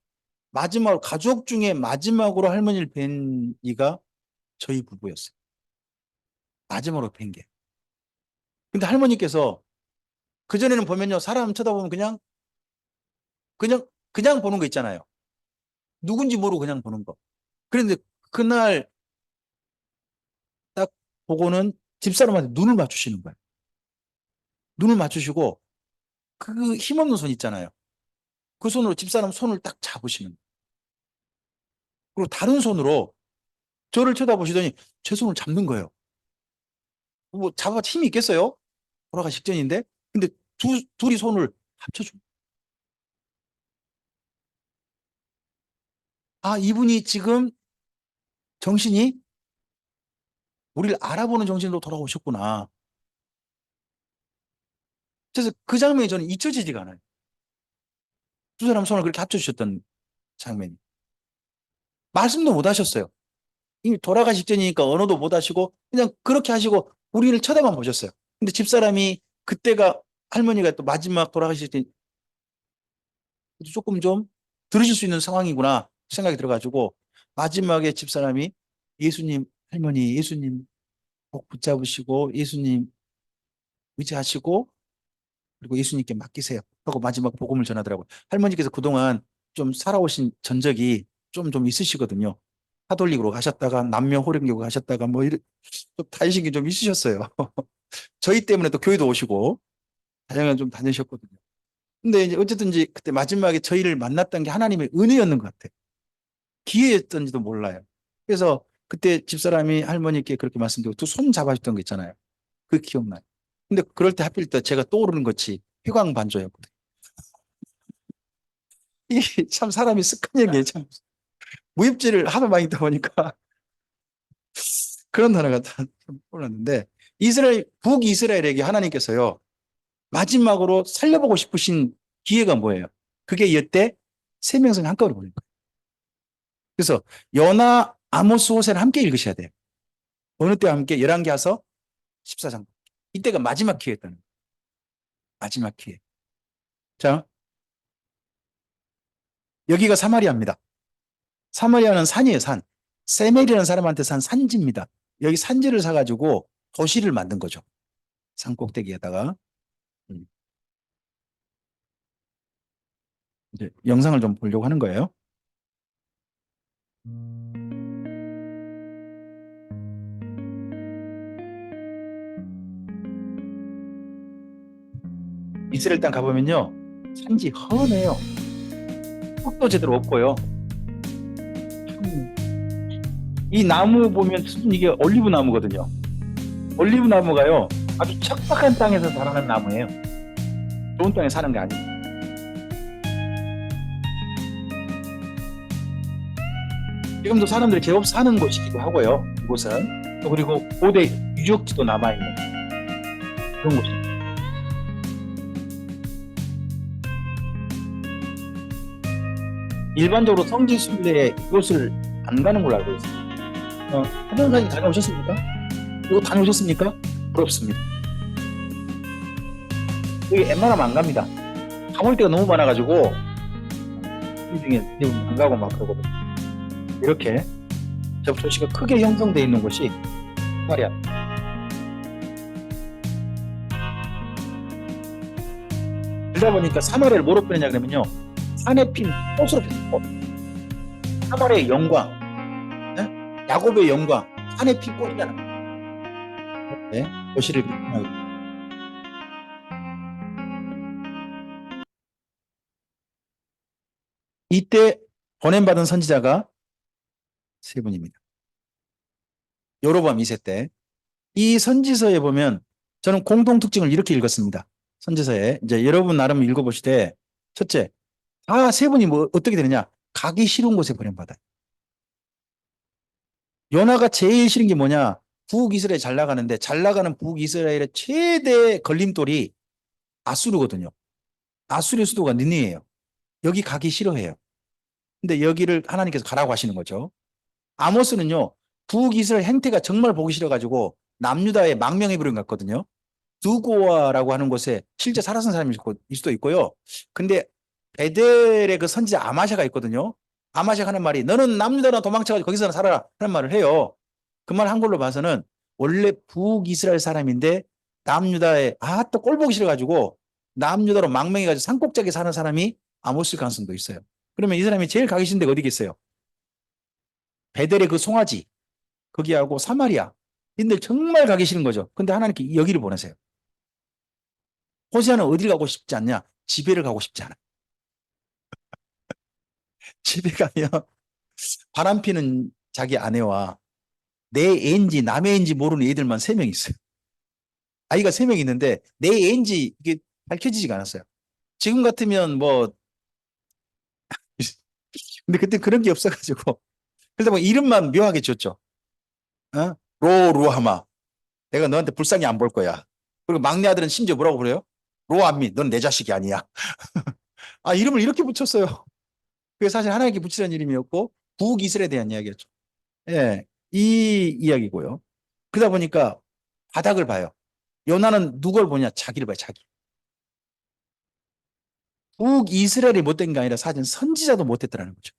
[SPEAKER 1] 마지막으로 가족 중에 마지막으로 할머니를 뵌 이가 저희 부부였어요. 마지막으로 뵌 게. 근데 할머니께서 그전에는 보면요. 사람 쳐다보면 그냥 보는 거 있잖아요. 누군지 모르고 그냥 보는 거. 그런데 그날 딱 보고는 집사람한테 눈을 맞추시는 거예요. 눈을 맞추시고 그 힘없는 손 있잖아요. 그 손으로 집사람 손을 딱 잡으시는 거예요. 그리고 다른 손으로 저를 쳐다보시더니 제 손을 잡는 거예요. 뭐 잡아봤자 힘이 있겠어요? 돌아가 직전인데. 근데 둘이 손을 합쳐줍니다. 이분이 지금 정신이 우리를 알아보는 정신으로 돌아오셨구나. 그래서 그 장면이 저는 잊혀지지가 않아요. 두 사람 손을 그렇게 합쳐주셨던 장면이. 말씀도 못 하셨어요. 이미 돌아가시 직전이니까 언어도 못 하시고 그냥 그렇게 하시고 우리를 쳐다만 보셨어요. 근데 집사람이 그때가 할머니가 또 마지막 돌아가실 때 조금 좀 들으실 수 있는 상황이구나 생각이 들어가지고 마지막에 집사람이 예수님, 할머니, 예수님 꼭 붙잡으시고 예수님 의지하시고 그리고 예수님께 맡기세요 하고 마지막 복음을 전하더라고요. 할머니께서 그동안 좀 살아오신 전적이 좀 있으시거든요. 카톨릭으로 가셨다가 남녀 호령교로 가셨다가 뭐 이런 좀 다니신 게 좀 있으셨어요. 저희 때문에 또 교회도 오시고 다양한 좀 다니셨거든요. 근데 이제 어쨌든지 그때 마지막에 저희를 만났던 게 하나님의 은혜였는 것 같아요. 기회였던지도 몰라요. 그래서 그때 집사람이 할머니께 그렇게 말씀드리고 두 손 잡아줬던 거 있잖아요. 그 기억나요. 근데 그럴 때 하필 또 제가 떠오르는 것이 회광반조였거든요. 이게 참 사람이 습관인 게 참 무협지를 하도 많이 있다 보니까 그런 단어가 참 떠올랐는데 북이스라엘에게 하나님께서요 마지막으로 살려보고 싶으신 기회가 뭐예요? 그게 이때 세 명성이 한꺼번에 보낸 거예요. 그래서 요나, 아모스, 호세를 함께 읽으셔야 돼요. 어느 때와 함께 열왕기하서 14장. 이때가 마지막 기회였다는 거예요. 마지막 기회. 자, 여기가 사마리아입니다. 사마리아는 산이에요, 산. 세멜이라는 사람한테 산 산지입니다. 여기 산지를 사가지고 도시를 만든 거죠. 산 꼭대기에다가. 음, 이제 영상을 좀 보려고 하는 거예요. 이스라엘 땅 가보면요. 산지 훤해요. 흙도 제대로 없고요. 이 나무 보면 이게 올리브 나무거든요. 올리브 나무가요. 아주 척박한 땅에서 자라는 나무예요. 좋은 땅에 사는 게 아니에요. 지금도 사람들이 제법 사는 곳이기도 하고요. 이곳은. 그리고 고대 유적지도 남아있는 그런 곳입니다. 일반적으로 성지 순례에 이곳을 안 가는 걸로 알고 있습니다. 하동산이 다녀오셨습니까? 이거 다녀오셨습니까? 부럽습니다. 여기 웬만하면 안 갑니다. 가볼 데가 너무 많아가지고 이 중에 안 가고 막 그러거든요. 이렇게 접촉시가 크게 형성되어 있는 곳이 사마리아. 그러다 보니까 사마리아를 뭐로 표현하냐 그러면요. 산에 핀 꽃으로 폈고 사마리아의 영광, 야곱의 영광, 산에 핀 꽃이잖아. 네? 도시를 비판하고. 이때 보냄받은 선지자가 세 분입니다. 여로보암 2세 때. 이 선지서에 보면 저는 공통 특징을 이렇게 읽었습니다. 선지서에 이제 여러분 나름 읽어보시되 첫째, 다 세 분이 뭐 어떻게 되느냐? 가기 싫은 곳에 보냄받아요. 요나가 제일 싫은 게 뭐냐? 북이스라엘 잘 나가는데 잘 나가는 북이스라엘의 최대 걸림돌이 아수르거든요. 아수르의 수도가 느니에요. 여기 가기 싫어해요. 근데 여기를 하나님께서 가라고 하시는 거죠. 아모스는요, 북이스라엘 행태가 정말 보기 싫어가지고 남유다의 망명해버린 것 같거든요. 두고아라고 하는 곳에 실제 살았던 사람일 수도 있고요. 근데 베델의 그 선지자 아마샤가 있거든요. 아마샤가 하는 말이 너는 남유다나 도망쳐가지고 거기서 살아라 하는 말을 해요. 그 말 한 걸로 봐서는 원래 북이스라엘 사람인데 남유다에 또 꼴 보기 싫어가지고 남유다로 망명해가지고 산꼭대기에 사는 사람이 아모스일 가능성도 있어요. 그러면 이 사람이 제일 가기 싫은 데가 어디겠어요? 베델의 그 송아지 거기하고 사마리아. 이들 정말 가기 싫은 거죠. 근데 하나님께 여기를 보내세요. 호세아는 어디를 가고 싶지 않냐? 집에를 가고 싶지 않아. 집에 가면 바람 피는 자기 아내와 내 애인지 남의 애인지 모르는 애들만 3명 있어요. 아이가 3명 있는데 내 애인지 이게 밝혀지지가 않았어요. 지금 같으면 뭐 근데 그때 그런 게 없어가지고 그러다 보니 이름만 묘하게 지었죠. 어? 로루하마. 내가 너한테 불쌍히 안 볼 거야. 그리고 막내 아들은 심지어 뭐라고 그래요? 로암미, 넌 내 자식이 아니야. 이름을 이렇게 붙였어요. 그게 사실 하나님께 붙이는 이름이었고 북이스라엘에 대한 이야기였죠. 예, 이 이야기고요. 그러다 보니까 바닥을 봐요. 요나는 누굴 보냐? 자기를 봐요, 자기. 북이스라엘이 못된 게 아니라 사실 선지자도 못됐더라는 거죠.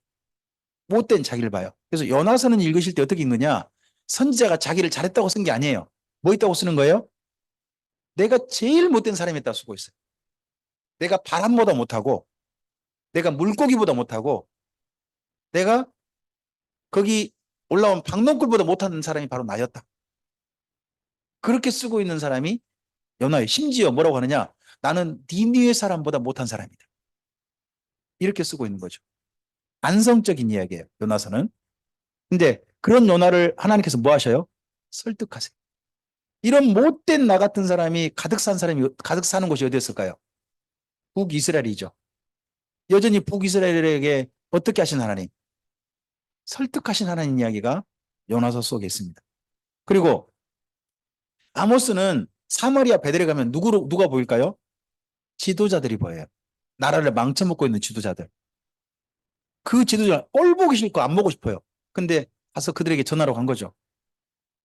[SPEAKER 1] 못된 자기를 봐요. 그래서 요나서는 읽으실 때 어떻게 읽느냐? 선지자가 자기를 잘했다고 쓴 게 아니에요. 뭐 있다고 쓰는 거예요? 내가 제일 못된 사람이었다고 쓰고 있어요. 내가 바람보다 못하고, 내가 물고기보다 못하고, 내가 거기 올라온 박농굴보다 못하는 사람이 바로 나였다. 그렇게 쓰고 있는 사람이 요나예요. 심지어 뭐라고 하느냐? 나는 니느웨 사람보다 못한 사람이다. 이렇게 쓰고 있는 거죠. 안성적인 이야기예요. 요나서는. 근데 그런 요나를 하나님께서 뭐 하셔요? 설득하세요. 이런 못된 나 같은 사람이 가득 산 사람이 가득 사는 곳이 어디였을까요? 북이스라엘이죠. 여전히 북이스라엘에게 어떻게 하신 하나님? 설득하신 하나님 이야기가 요나서 속에 있습니다. 그리고 아모스는 사마리아 베델에 가면 누가 보일까요? 지도자들이 보여요. 나라를 망쳐먹고 있는 지도자들. 그 지도자 꼴 보기 싫고 안 보고 싶어요. 근데 가서 그들에게 전하러 간 거죠.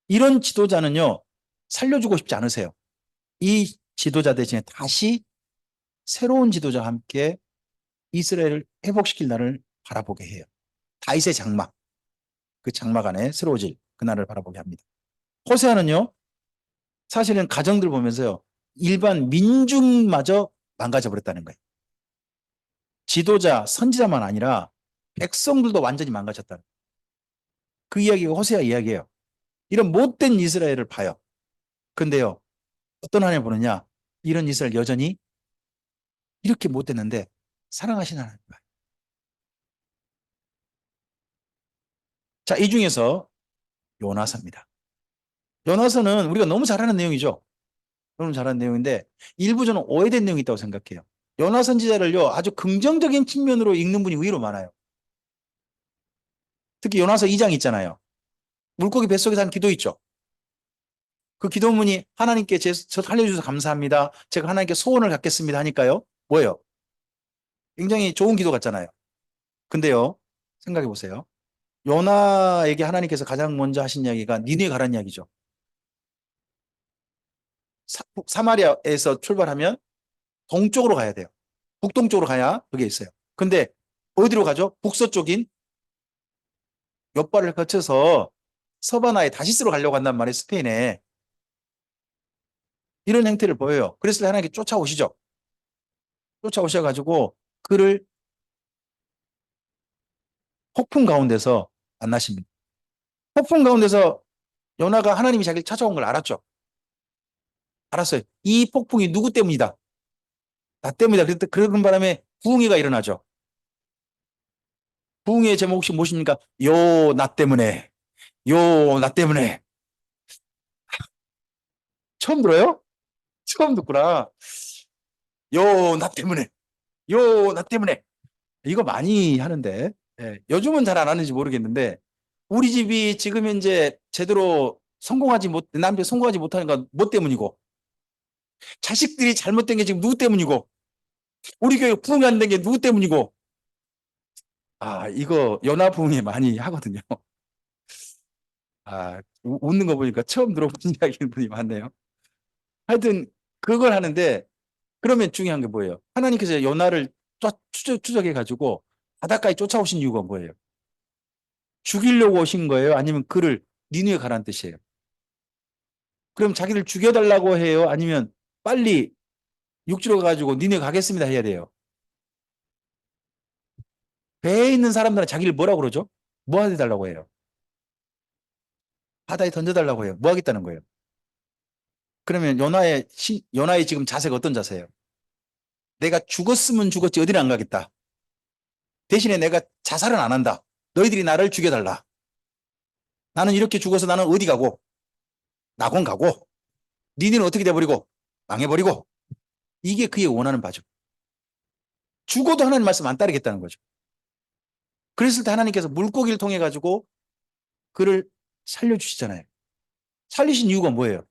[SPEAKER 1] 이런 지도자는요, 살려주고 싶지 않으세요. 이 지도자 대신에 다시 새로운 지도자와 함께 이스라엘을 회복시킬 날을 바라보게 해요. 다윗의 장막, 그 장막 안에 새로워질 그날을 바라보게 합니다. 호세아는요, 사실은 가정들 보면서요, 일반 민중마저 망가져 버렸다는 거예요. 지도자, 선지자만 아니라 백성들도 완전히 망가졌다는 거예요. 그 이야기가 호세아 이야기예요. 이런 못된 이스라엘을 봐요. 근데요, 어떤 하나님 보느냐? 이런 이스라엘 여전히 이렇게 못됐는데 사랑하시는 하나님 봐요. 자, 이 중에서 요나서입니다. 요나서는 우리가 너무 잘 아는 내용이죠. 너무 잘 아는 내용인데 일부 저는 오해된 내용이 있다고 생각해요. 요나 선지자를요, 아주 긍정적인 측면으로 읽는 분이 의외로 많아요. 특히 요나서 2장 있잖아요. 물고기 뱃속에 사는 기도 있죠. 그 기도문이 하나님께 저 살려주셔서 감사합니다. 제가 하나님께 소원을 갖겠습니다 하니까요. 뭐예요? 굉장히 좋은 기도 같잖아요. 근데요, 생각해 보세요. 요나에게 하나님께서 가장 먼저 하신 이야기가 니네 가라는 이야기죠. 사마리아에서 출발하면 동쪽으로 가야 돼요. 북동쪽으로 가야 그게 있어요. 근데 어디로 가죠? 북서쪽인 옆발을 거쳐서 서바나의 다시스로 가려고 한단 말이에요. 스페인에. 이런 행태를 보여요. 그래서 하나님께 쫓아오시죠. 쫓아오셔가지고 그를 폭풍 가운데서 만나십니다. 폭풍 가운데서 요나가 하나님이 자기를 찾아온 걸 알았죠. 알았어요. 이 폭풍이 누구 때문이다. 나 때문이다. 그런 바람에 부흥회가 일어나죠. 부흥회의 제목 혹시 무엇입니까? 요, 나 때문에. 요, 나 때문에. 처음 들어요? 처음 듣구나. 요, 나 때문에. 요, 나 때문에. 이거 많이 하는데. 예, 요즘은 잘 안 하는지 모르겠는데, 우리 집이 지금 현재 제대로 남편이 성공하지 못하는 건 뭐 때문이고, 자식들이 잘못된 게 지금 누구 때문이고, 우리 교회 부흥이 안 된 게 누구 때문이고, 이거 연합부흥회 많이 하거든요. 웃는 거 보니까 처음 들어본 이야기인 분이 많네요. 하여튼, 그걸 하는데, 그러면 중요한 게 뭐예요? 하나님께서 요나를 추적해가지고 바닷가에 쫓아오신 이유가 뭐예요? 죽이려고 오신 거예요? 아니면 그를 니누에 가라는 뜻이에요? 그럼 자기를 죽여달라고 해요? 아니면 빨리 육지로 가가지고 니누에 가겠습니다 해야 돼요? 배에 있는 사람들은 자기를 뭐라고 그러죠? 뭐 해달라고 해요? 바다에 던져달라고 해요. 뭐 하겠다는 거예요? 그러면 요나의 지금 자세가 어떤 자세예요? 내가 죽었으면 죽었지 어디를 안 가겠다. 대신에 내가 자살은 안 한다. 너희들이 나를 죽여달라. 나는 이렇게 죽어서 나는 어디 가고 낙원 가고 니네는 어떻게 돼버리고 망해버리고 이게 그의 원하는 바죠. 죽어도 하나님 말씀 안 따르겠다는 거죠. 그랬을 때 하나님께서 물고기를 통해 가지고 그를 살려주시잖아요. 살리신 이유가 뭐예요?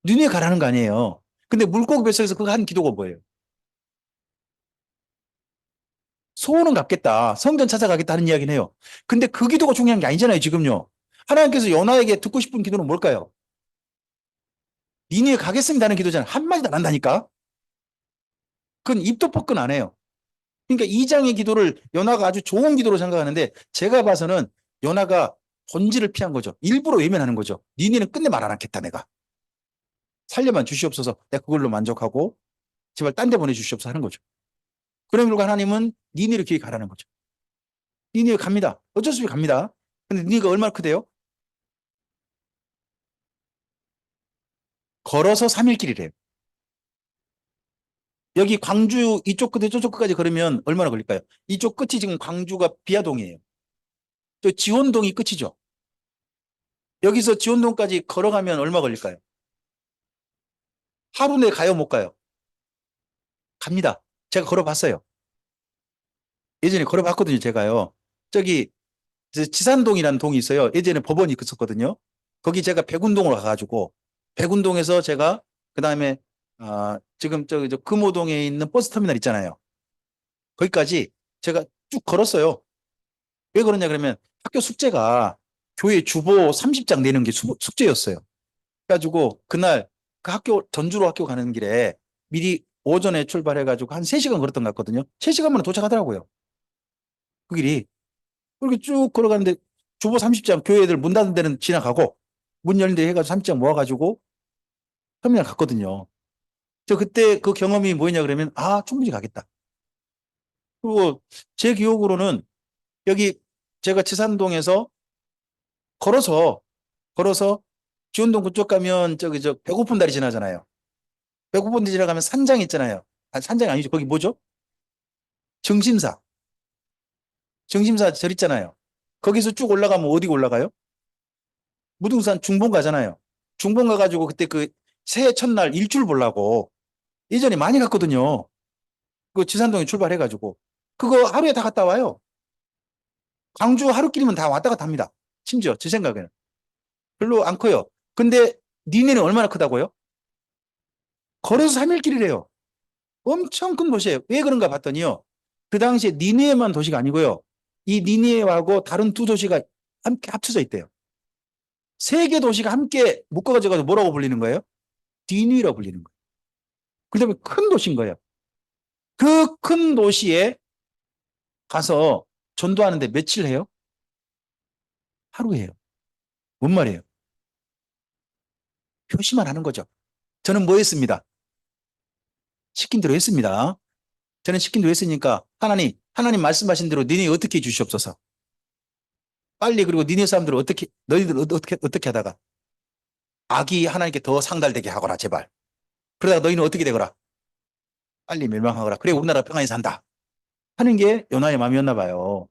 [SPEAKER 1] 니네 가라는 거 아니에요. 근데 물고기 뱃속에서 그거 한 기도가 뭐예요? 소원은 갚겠다. 성전 찾아가겠다 하는 이야기는 해요. 근데 그 기도가 중요한 게 아니잖아요, 지금요. 하나님께서 요나에게 듣고 싶은 기도는 뭘까요? 니네 가겠습니다 하는 기도잖아요. 한마디도 안 한다니까? 그건 입도 뻗건 안 해요. 그러니까 이 장의 기도를 요나가 아주 좋은 기도로 생각하는데 제가 봐서는 요나가 본질을 피한 거죠. 일부러 외면하는 거죠. 니네는 끝내 말 안 하겠다 내가. 살려만 주시옵소서. 내가 그걸로 만족하고 제발 딴 데 보내주시옵소서 하는 거죠. 그런 결과 하나님은 니네를 기회 가라는 거죠. 니네 갑니다. 어쩔 수 없이 갑니다. 근데 니네가 얼마나 크대요? 걸어서 3일 길이래요. 여기 광주 이쪽 끝에 저쪽 끝까지 걸으면 얼마나 걸릴까요? 이쪽 끝이 지금 광주가 비아동이에요. 저 지원동이 끝이죠. 여기서 지원동까지 걸어가면 얼마 걸릴까요? 하루 내에 가요, 못 가요? 갑니다. 제가 걸어봤어요. 예전에 걸어봤거든요, 제가요. 저기 지산동이라는 동이 있어요. 예전에 법원이 있었거든요. 거기 제가 백운동으로 가가지고 백운동에서 제가 그 다음에 지금 저기 저 금호동에 있는 버스터미널 있잖아요. 거기까지 제가 쭉 걸었어요. 왜 그러냐 그러면 학교 숙제가 교회 주보 30장 내는 게 숙제였어요. 그래가지고 그날 그 전주로 학교 가는 길에 미리 오전에 출발해가지고 한 3시간 걸었던 것 같거든요. 3시간 만에 도착하더라고요. 그 길이. 그렇게 쭉 걸어가는데 주보 30장 교회 애들 문 닫은 데는 지나가고 문 열린 데 해가지고 30장 모아가지고 터미널 갔거든요. 저 그때 그 경험이 뭐였냐 그러면 충분히 가겠다. 그리고 제 기억으로는 여기 제가 지산동에서 걸어서 걸어서 지원동 그쪽 가면 저기 저 배고픈 다리 지나잖아요. 배고픈 다리 지나가면 산장 있잖아요. 산장이 아니죠. 거기 뭐죠? 정심사. 정심사 절 있잖아요. 거기서 쭉 올라가면 어디 올라가요? 무등산 중봉 가잖아요. 중봉 가가지고 그때 그 새해 첫날 일출 보려고 예전에 많이 갔거든요. 그 지산동에 출발해가지고 그거 하루에 다 갔다 와요. 광주 하루끼리면 다 왔다 갔다 합니다. 심지어 제 생각에는 별로 안 커요. 근데 니네는 얼마나 크다고요? 걸어서 3일 길이래요. 엄청 큰 도시예요. 왜 그런가 봤더니요. 그 당시에 니네만 도시가 아니고요. 이 니네하고 다른 두 도시가 함께 합쳐져 있대요. 세 개 도시가 함께 묶어가지고 뭐라고 불리는 거예요? 디뉘라고 불리는 거예요. 그다음에 큰 도시인 거예요. 그 큰 도시에 가서 전도하는데 며칠 해요? 하루 해요. 뭔 말이에요? 표시만 하는 거죠. 저는 뭐 했습니다? 시킨 대로 했습니다. 저는 시킨 대로 했으니까 하나님 하나님 말씀하신 대로 니네 어떻게 해 주시옵소서. 빨리. 그리고 니네 사람들을 어떻게, 너희들 어떻게 하다가 악이 하나님께 더 상달되게 하거라 제발. 그러다가 너희는 어떻게 되거라. 빨리 멸망하거라. 그래 우리나라 평안히 산다 하는 게 요나의 마음이었나 봐요.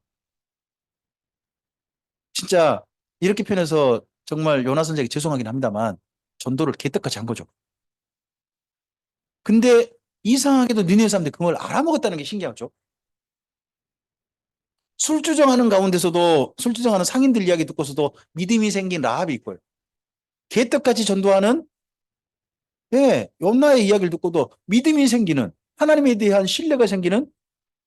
[SPEAKER 1] 진짜 이렇게 표현해서 정말 요나 선생에게 죄송하긴 합니다만 전도를 개떡같이 한 거죠. 근데 이상하게도 니네 사람들이 그걸 알아먹었다는 게 신기하죠. 술주정하는 가운데서도 술주정하는 상인들 이야기 듣고서도 믿음이 생긴 라합이 있고요. 개떡같이 전도하는 예, 요나의 이야기를 듣고도 믿음이 생기는 하나님에 대한 신뢰가 생기는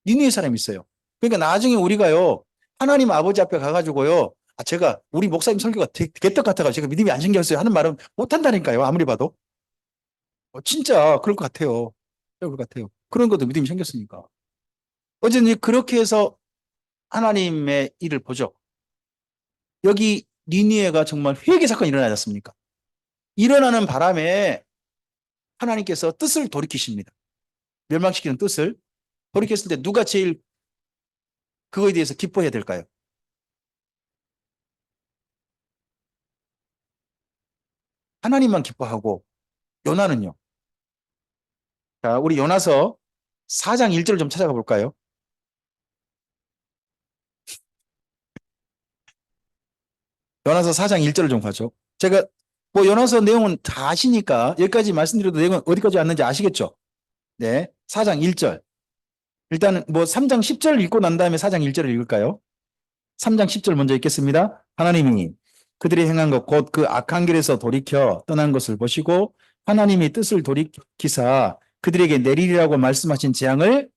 [SPEAKER 1] 니느웨 사람이 있어요. 그러니까 나중에 우리가요 하나님 아버지 앞에 가가지고요 제가 우리 목사님 설교가 개떡 같아가지고 제가 믿음이 안 생겼어요 하는 말은 못한다니까요. 아무리 봐도 진짜 그럴 것 같아요. 그럴 것 같아요. 그런 것도 믿음이 생겼으니까. 어쨌든 그렇게 해서 하나님의 일을 보죠. 여기 니느웨가 정말 회개 사건이 일어나지 않습니까? 일어나는 바람에 하나님께서 뜻을 돌이키십니다. 멸망시키는 뜻을 돌이켰을 때 누가 제일 그거에 대해서 기뻐해야 될까요? 하나님만 기뻐하고 요나는요. 자, 우리 요나서 4장 1절을 좀 찾아가 볼까요? 요나서 4장 1절을 좀 가죠. 제가 뭐 요나서 내용은 다 아시니까 여기까지 말씀드려도 내용은 어디까지 왔는지 아시겠죠? 네. 4장 1절. 일단은 뭐 3장 10절 읽고 난 다음에 4장 1절을 읽을까요? 3장 10절 먼저 읽겠습니다. 하나님이 그들이 행한 것 곧 그 악한 길에서 돌이켜 떠난 것을 보시고 하나님이 뜻을 돌이키사 그들에게 내리리라고 말씀하신 재앙을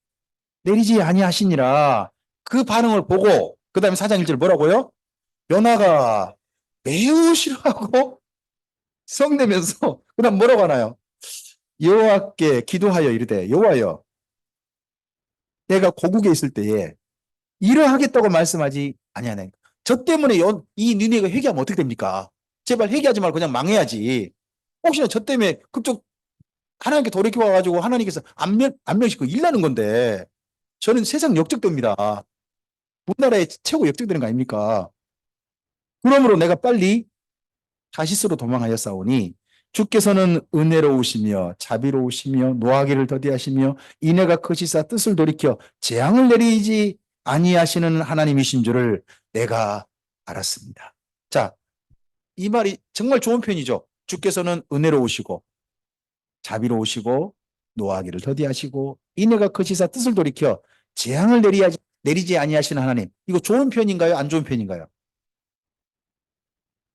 [SPEAKER 1] 내리지 아니하시니라. 그 반응을 보고 그다음에 4장 1절 뭐라고요? 요나가 매우 싫어하고 성내면서 그다음 뭐라고 하나요? 여호와께 기도하여 이르되 여호와여 내가 고국에 있을 때에 이러하겠다고 말씀하지 아니하네. 저 때문에 이 니네가 회개하면 어떻게 됩니까? 제발 회개하지 말고 그냥 망해야지. 혹시나 저 때문에 그쪽 하나님께 돌이켜 와가지고 하나님께서 안면시키고 일나는 건데 저는 세상 역적됩니다. 우리나라의 최고 역적되는 거 아닙니까? 그러므로 내가 빨리 다시스로 도망하였사오니 주께서는 은혜로우시며 자비로우시며 노하기를 더디하시며 인애가 크시사 뜻을 돌이켜 재앙을 내리지 아니하시는 하나님이신 줄을 내가 알았습니다. 자, 이 말이 정말 좋은 표현이죠. 주께서는 은혜로우시고 자비로우시고 노하기를 더디하시고 인애가 크시사 뜻을 돌이켜 재앙을 내리지 아니하시는 하나님. 이거 좋은 표현인가요? 안 좋은 표현인가요?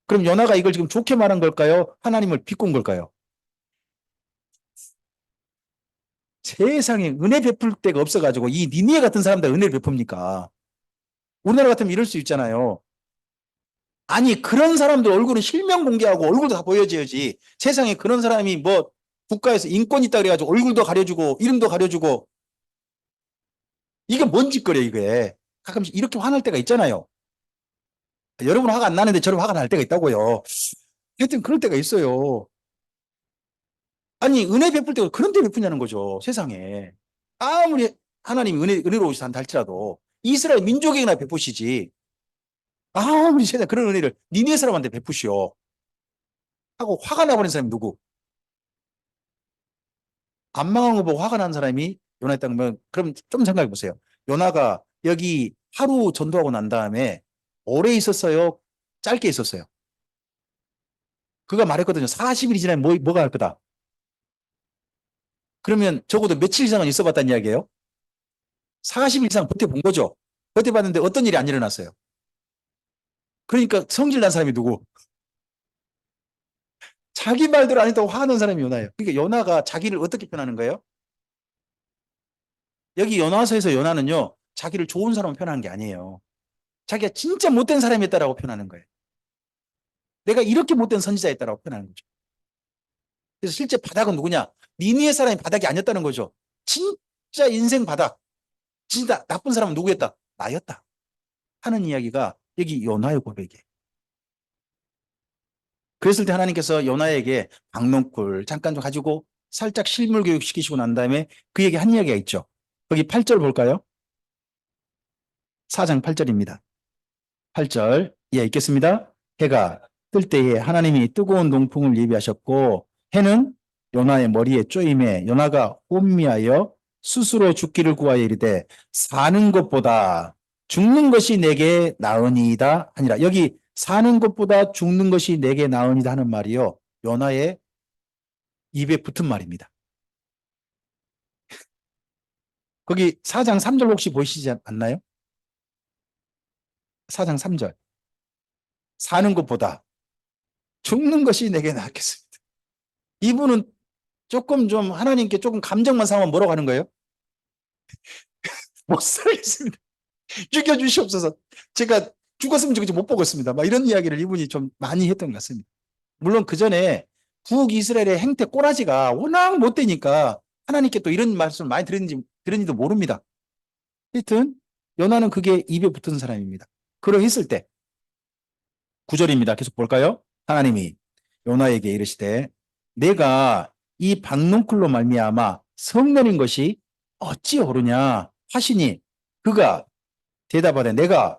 [SPEAKER 1] 그럼 요나가 이걸 지금 좋게 말한 걸까요? 하나님을 비꼰 걸까요? 세상에 은혜 베풀 데가 없어가지고 이 니니에 같은 사람들 은혜를 베풉니까? 우리나라 같으면 이럴 수 있잖아요. 아니 그런 사람들 얼굴은 실명 공개하고 얼굴도 다 보여줘야지. 세상에 그런 사람이 뭐 국가에서 인권 있다 그래가지고 얼굴도 가려주고 이름도 가려주고 이게 뭔 짓거리야 이게. 가끔씩 이렇게 화날 때가 있잖아요. 여러분 화가 안 나는데 저런 화가 날 때가 있다고요. 하여튼 그럴 때가 있어요. 아니 은혜 베풀 때가 그런 데 베푸냐는 거죠. 세상에. 아무리 하나님이 은혜로우시다 한다 할지라도 이스라엘 민족에게나 베푸시지. 아무리 세상에 그런 은혜를 니네 사람한테 베푸시오. 하고 화가 나버린 사람이 누구? 안 망한 거 보고 화가 난 사람이 요나 있다 그러면 그럼 좀 생각해 보세요. 요나가 여기 하루 전도하고 난 다음에 오래 있었어요? 짧게 있었어요? 그가 말했거든요. 40일이 지나면 뭐가 할 거다. 그러면 적어도 며칠 이상은 있어 봤다는 이야기예요. 40일 이상 버텨본 거죠. 버텨봤는데 어떤 일이 안 일어났어요. 그러니까 성질 난 사람이 누구? 자기 말대로 안 했다고 화하는 사람이 요나예요. 그러니까 요나가 자기를 어떻게 표현하는 거예요? 여기 요나서에서 요나는요. 자기를 좋은 사람으로 표현하는 게 아니에요. 자기가 진짜 못된 사람이었다라고 표현하는 거예요. 내가 이렇게 못된 선지자였다라고 표현하는 거죠. 그래서 실제 바닥은 누구냐? 니니의 사람이 바닥이 아니었다는 거죠. 진짜 인생 바닥. 진짜 나쁜 사람은 누구였다? 나였다. 하는 이야기가 여기 요나의 고백이에요. 그랬을 때 하나님께서 요나에게 박농쿨 잠깐 좀 가지고 살짝 실물 교육 시키시고 난 다음에 그에게 한 이야기가 있죠. 거기 8절 볼까요? 4장 8절입니다. 8절 예 읽겠습니다. 해가 뜰 때에 하나님이 뜨거운 동풍을 예비하셨고 해는 요나의 머리에 쪼임에 요나가 혼미하여 스스로 죽기를 구하여 이르되 사는 것보다 죽는 것이 내게 나으니이다 하니라. 여기 사는 것보다 죽는 것이 내게 나으니다 하는 말이요. 요나의 입에 붙은 말입니다. 거기 4장 3절 혹시 보이시지 않나요? 4장 3절. 사는 것보다 죽는 것이 내게 낫겠습니다. 이분은 조금 좀 하나님께 조금 감정만 상하면 뭐라고 하는 거예요? 못 살겠습니다. 죽여주시옵소서. 제가 죽었으면 좋겠지 못 보겠습니다. 막 이런 이야기를 이분이 좀 많이 했던 것 같습니다. 물론 그 전에 북이스라엘의 행태 꼬라지가 워낙 못 되니까 하나님께 또 이런 말씀을 많이 들었는지도 모릅니다. 하여튼 요나는 그게 입에 붙은 사람입니다. 그러했을 때 9절입니다. 계속 볼까요? 하나님이 요나에게 이르시되 내가 이 박농쿨로 말미암아 성내린 것이 어찌 오르냐 하시니 그가 대답하되 내가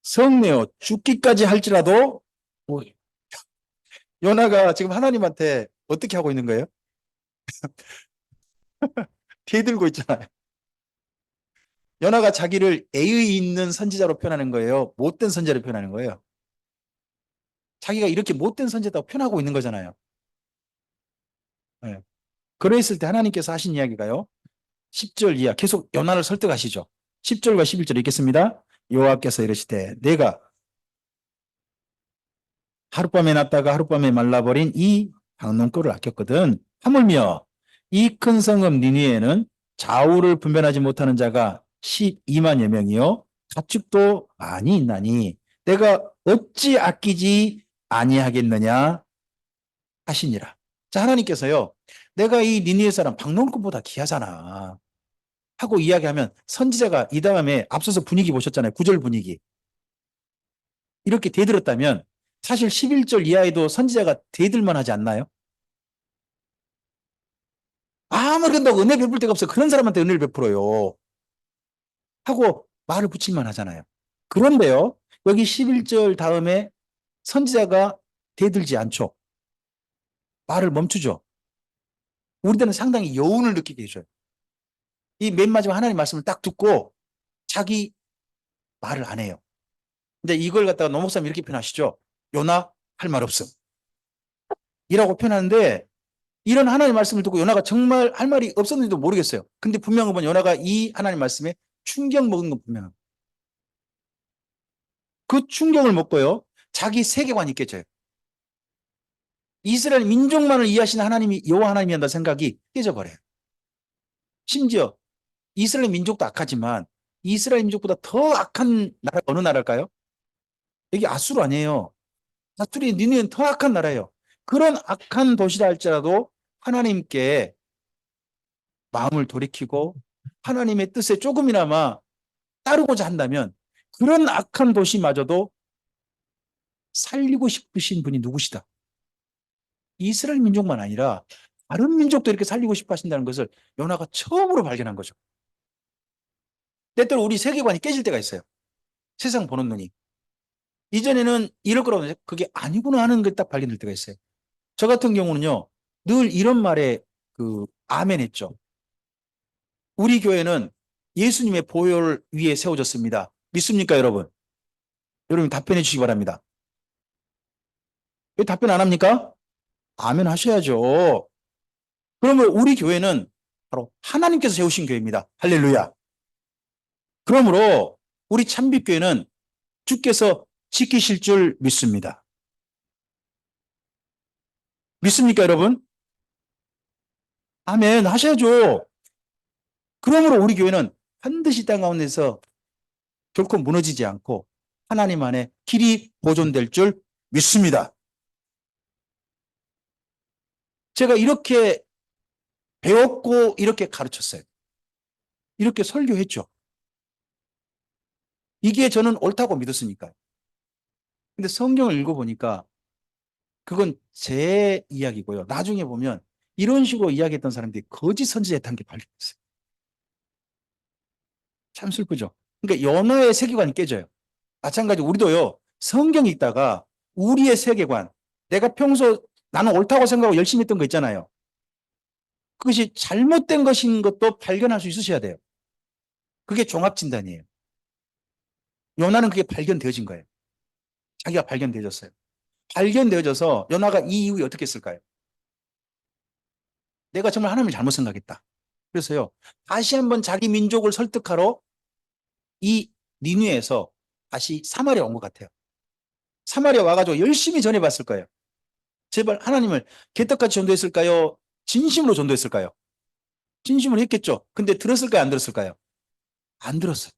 [SPEAKER 1] 성내어 죽기까지 할지라도 뭐, 요나가 지금 하나님한테 어떻게 하고 있는 거예요? 대들고 있잖아요. 요나가 자기를 애의 있는 선지자로 표현하는 거예요? 못된 선지자로 표현하는 거예요? 자기가 이렇게 못된 선지자라고 표현하고 있는 거잖아요. 네. 그랬을 때 하나님께서 하신 이야기가요. 10절 이하 계속 요나를 설득하시죠. 10절과 11절 읽겠습니다. 여호와께서 이르시되 내가 하룻밤에 났다가 하룻밤에 말라버린 이 박농골을 아꼈거든. 하물며 이 큰 성읍 니느웨는 좌우를 분별하지 못하는 자가 12만여 명이요 가축도 많이 있나니 내가 어찌 아끼지 아니하겠느냐 하시니라. 자, 하나님께서요. 내가 이 니느웨 사람 박농골보다 귀하잖아 하고 이야기하면 선지자가 이 다음에 앞서서 분위기 보셨잖아요. 9절 분위기. 이렇게 대들었다면 사실 11절 이하에도 선지자가 대들만 하지 않나요? 아무리 그런다고 은혜 베풀 데가 없어. 그런 사람한테 은혜를 베풀어요. 하고 말을 붙일만 하잖아요. 그런데요. 여기 11절 다음에 선지자가 대들지 않죠. 말을 멈추죠. 우리들은 상당히 여운을 느끼게 해줘요. 이 맨 마지막 하나님 말씀을 딱 듣고 자기 말을 안 해요. 근데 이걸 갖다가 노 목사님 이렇게 표현하시죠. 요나 할 말 없음. 이라고 표현하는데 이런 하나님 말씀을 듣고 요나가 정말 할 말이 없었는지도 모르겠어요. 근데 분명한 건 요나가 이 하나님 말씀에 충격 먹은 건 분명합니다. 그 충격을 먹고요. 자기 세계관이 깨져요. 이스라엘 민족만을 이해하시는 하나님이 여호와 하나님이란다 생각이 깨져버려요. 심지어 이스라엘 민족도 악하지만 이스라엘 민족보다 더 악한 나라가 어느 나라일까요? 여기 아수르 아니에요. 아수르의 니느웨는 더 악한 나라예요. 그런 악한 도시라 할지라도 하나님께 마음을 돌이키고 하나님의 뜻에 조금이나마 따르고자 한다면 그런 악한 도시마저도 살리고 싶으신 분이 누구시다? 이스라엘 민족만 아니라 다른 민족도 이렇게 살리고 싶어 하신다는 것을 요나가 처음으로 발견한 거죠. 때때로 우리 세계관이 깨질 때가 있어요. 세상 보는 눈이. 이전에는 이럴 거라고 했는데 그게 아니구나 하는 걸 딱 발견될 때가 있어요. 저 같은 경우는요. 늘 이런 말에 아멘 했죠. 우리 교회는 예수님의 보혈 위에 세워졌습니다. 믿습니까, 여러분? 여러분 답변해 주시기 바랍니다. 왜 답변 안 합니까? 아멘 하셔야죠. 그러면 우리 교회는 바로 하나님께서 세우신 교회입니다. 할렐루야. 그러므로 우리 참빛교회는 주께서 지키실 줄 믿습니다. 믿습니까, 여러분? 아멘 하셔야죠. 그러므로 우리 교회는 반드시 땅 가운데서 결코 무너지지 않고 하나님 안에 길이 보존될 줄 믿습니다. 제가 이렇게 배웠고 이렇게 가르쳤어요. 이렇게 설교했죠. 이게 저는 옳다고 믿었으니까요. 근데 성경을 읽어보니까 그건 제 이야기고요. 나중에 보면 이런 식으로 이야기했던 사람들이 거짓 선지자였다는 게 발견됐어요. 참 슬프죠. 그러니까 연어의 세계관이 깨져요. 마찬가지로 우리도요. 성경 읽다가 우리의 세계관, 내가 평소 나는 옳다고 생각하고 열심히 했던 거 있잖아요. 그것이 잘못된 것인 것도 발견할 수 있으셔야 돼요. 그게 종합진단이에요. 요나는 그게 발견되어진 거예요. 자기가 발견되어졌어요. 발견되어져서 요나가 이 이후에 어떻게 했을까요? 내가 정말 하나님을 잘못 생각했다. 그래서요. 다시 한번 자기 민족을 설득하러 이 니느웨에서 다시 사마리아 온 것 같아요. 사마리아 와가지고 열심히 전해봤을 거예요. 제발 하나님을 개떡같이 전도했을까요? 진심으로 전도했을까요? 진심으로 했겠죠. 근데 들었을까요? 안 들었을까요? 안 들었어요.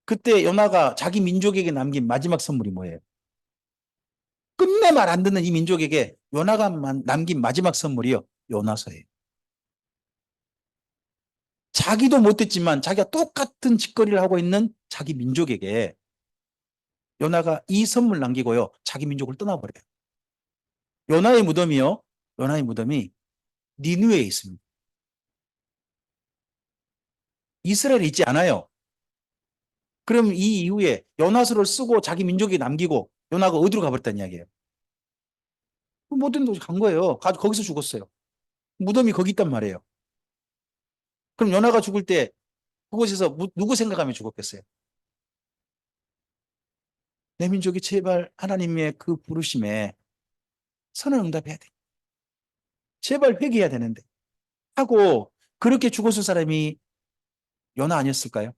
[SPEAKER 1] 그때 요나가 자기 민족에게 남긴 마지막 선물이 뭐예요? 끝내 말 안 듣는 이 민족에게 요나가 남긴 마지막 선물이요. 요나서예요. 자기도 못했지만 자기가 똑같은 짓거리를 하고 있는 자기 민족에게 요나가 이 선물 남기고요. 자기 민족을 떠나버려요. 요나의 무덤이요. 요나의 무덤이 니느웨에 있습니다. 이스라엘에 있지 않아요. 그럼 이 이후에 요나서를 쓰고 자기 민족에 남기고 요나가 어디로 가버렸다는 이야기예요. 모든 곳에 간 거예요. 거기서 죽었어요. 무덤이 거기 있단 말이에요. 그럼 요나가 죽을 때 그곳에서 누구 생각하며 죽었겠어요? 내 민족이 제발 하나님의 그 부르심에 선을 응답해야 돼. 제발 회개해야 되는데. 하고 그렇게 죽었을 사람이 요나 아니었을까요?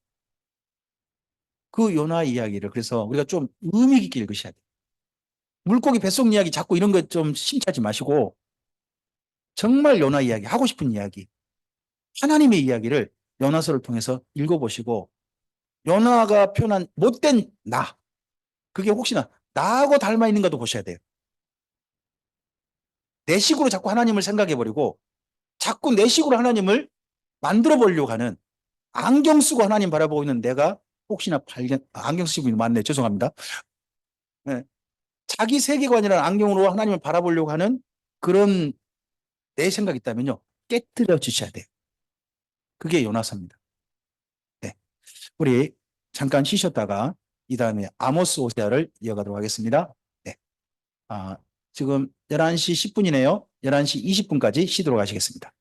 [SPEAKER 1] 그 요나 이야기를 그래서 우리가 좀 의미 깊게 읽으셔야 돼요. 물고기 뱃속 이야기 자꾸 이런 거 좀 심취하지 마시고 정말 요나 이야기, 하고 싶은 이야기, 하나님의 이야기를 요나서를 통해서 읽어보시고 요나가 표현한 못된 나, 그게 혹시나 나하고 닮아 있는 것도 보셔야 돼요. 내 식으로 자꾸 하나님을 생각해버리고 자꾸 내 식으로 하나님을 만들어 보려고 하는 안경 쓰고 하나님 바라보고 있는 내가 혹시나 안경 쓰시고 있는 맞네. 죄송합니다. 네. 자기 세계관이라는 안경으로 하나님을 바라보려고 하는 그런 내 생각이 있다면요. 깨뜨려 주셔야 돼요. 그게 요나서입니다. 네. 우리 잠깐 쉬셨다가 이 다음에 아모스 오세아를 이어가도록 하겠습니다. 네. 지금 11시 10분이네요. 11시 20분까지 쉬도록 하시겠습니다.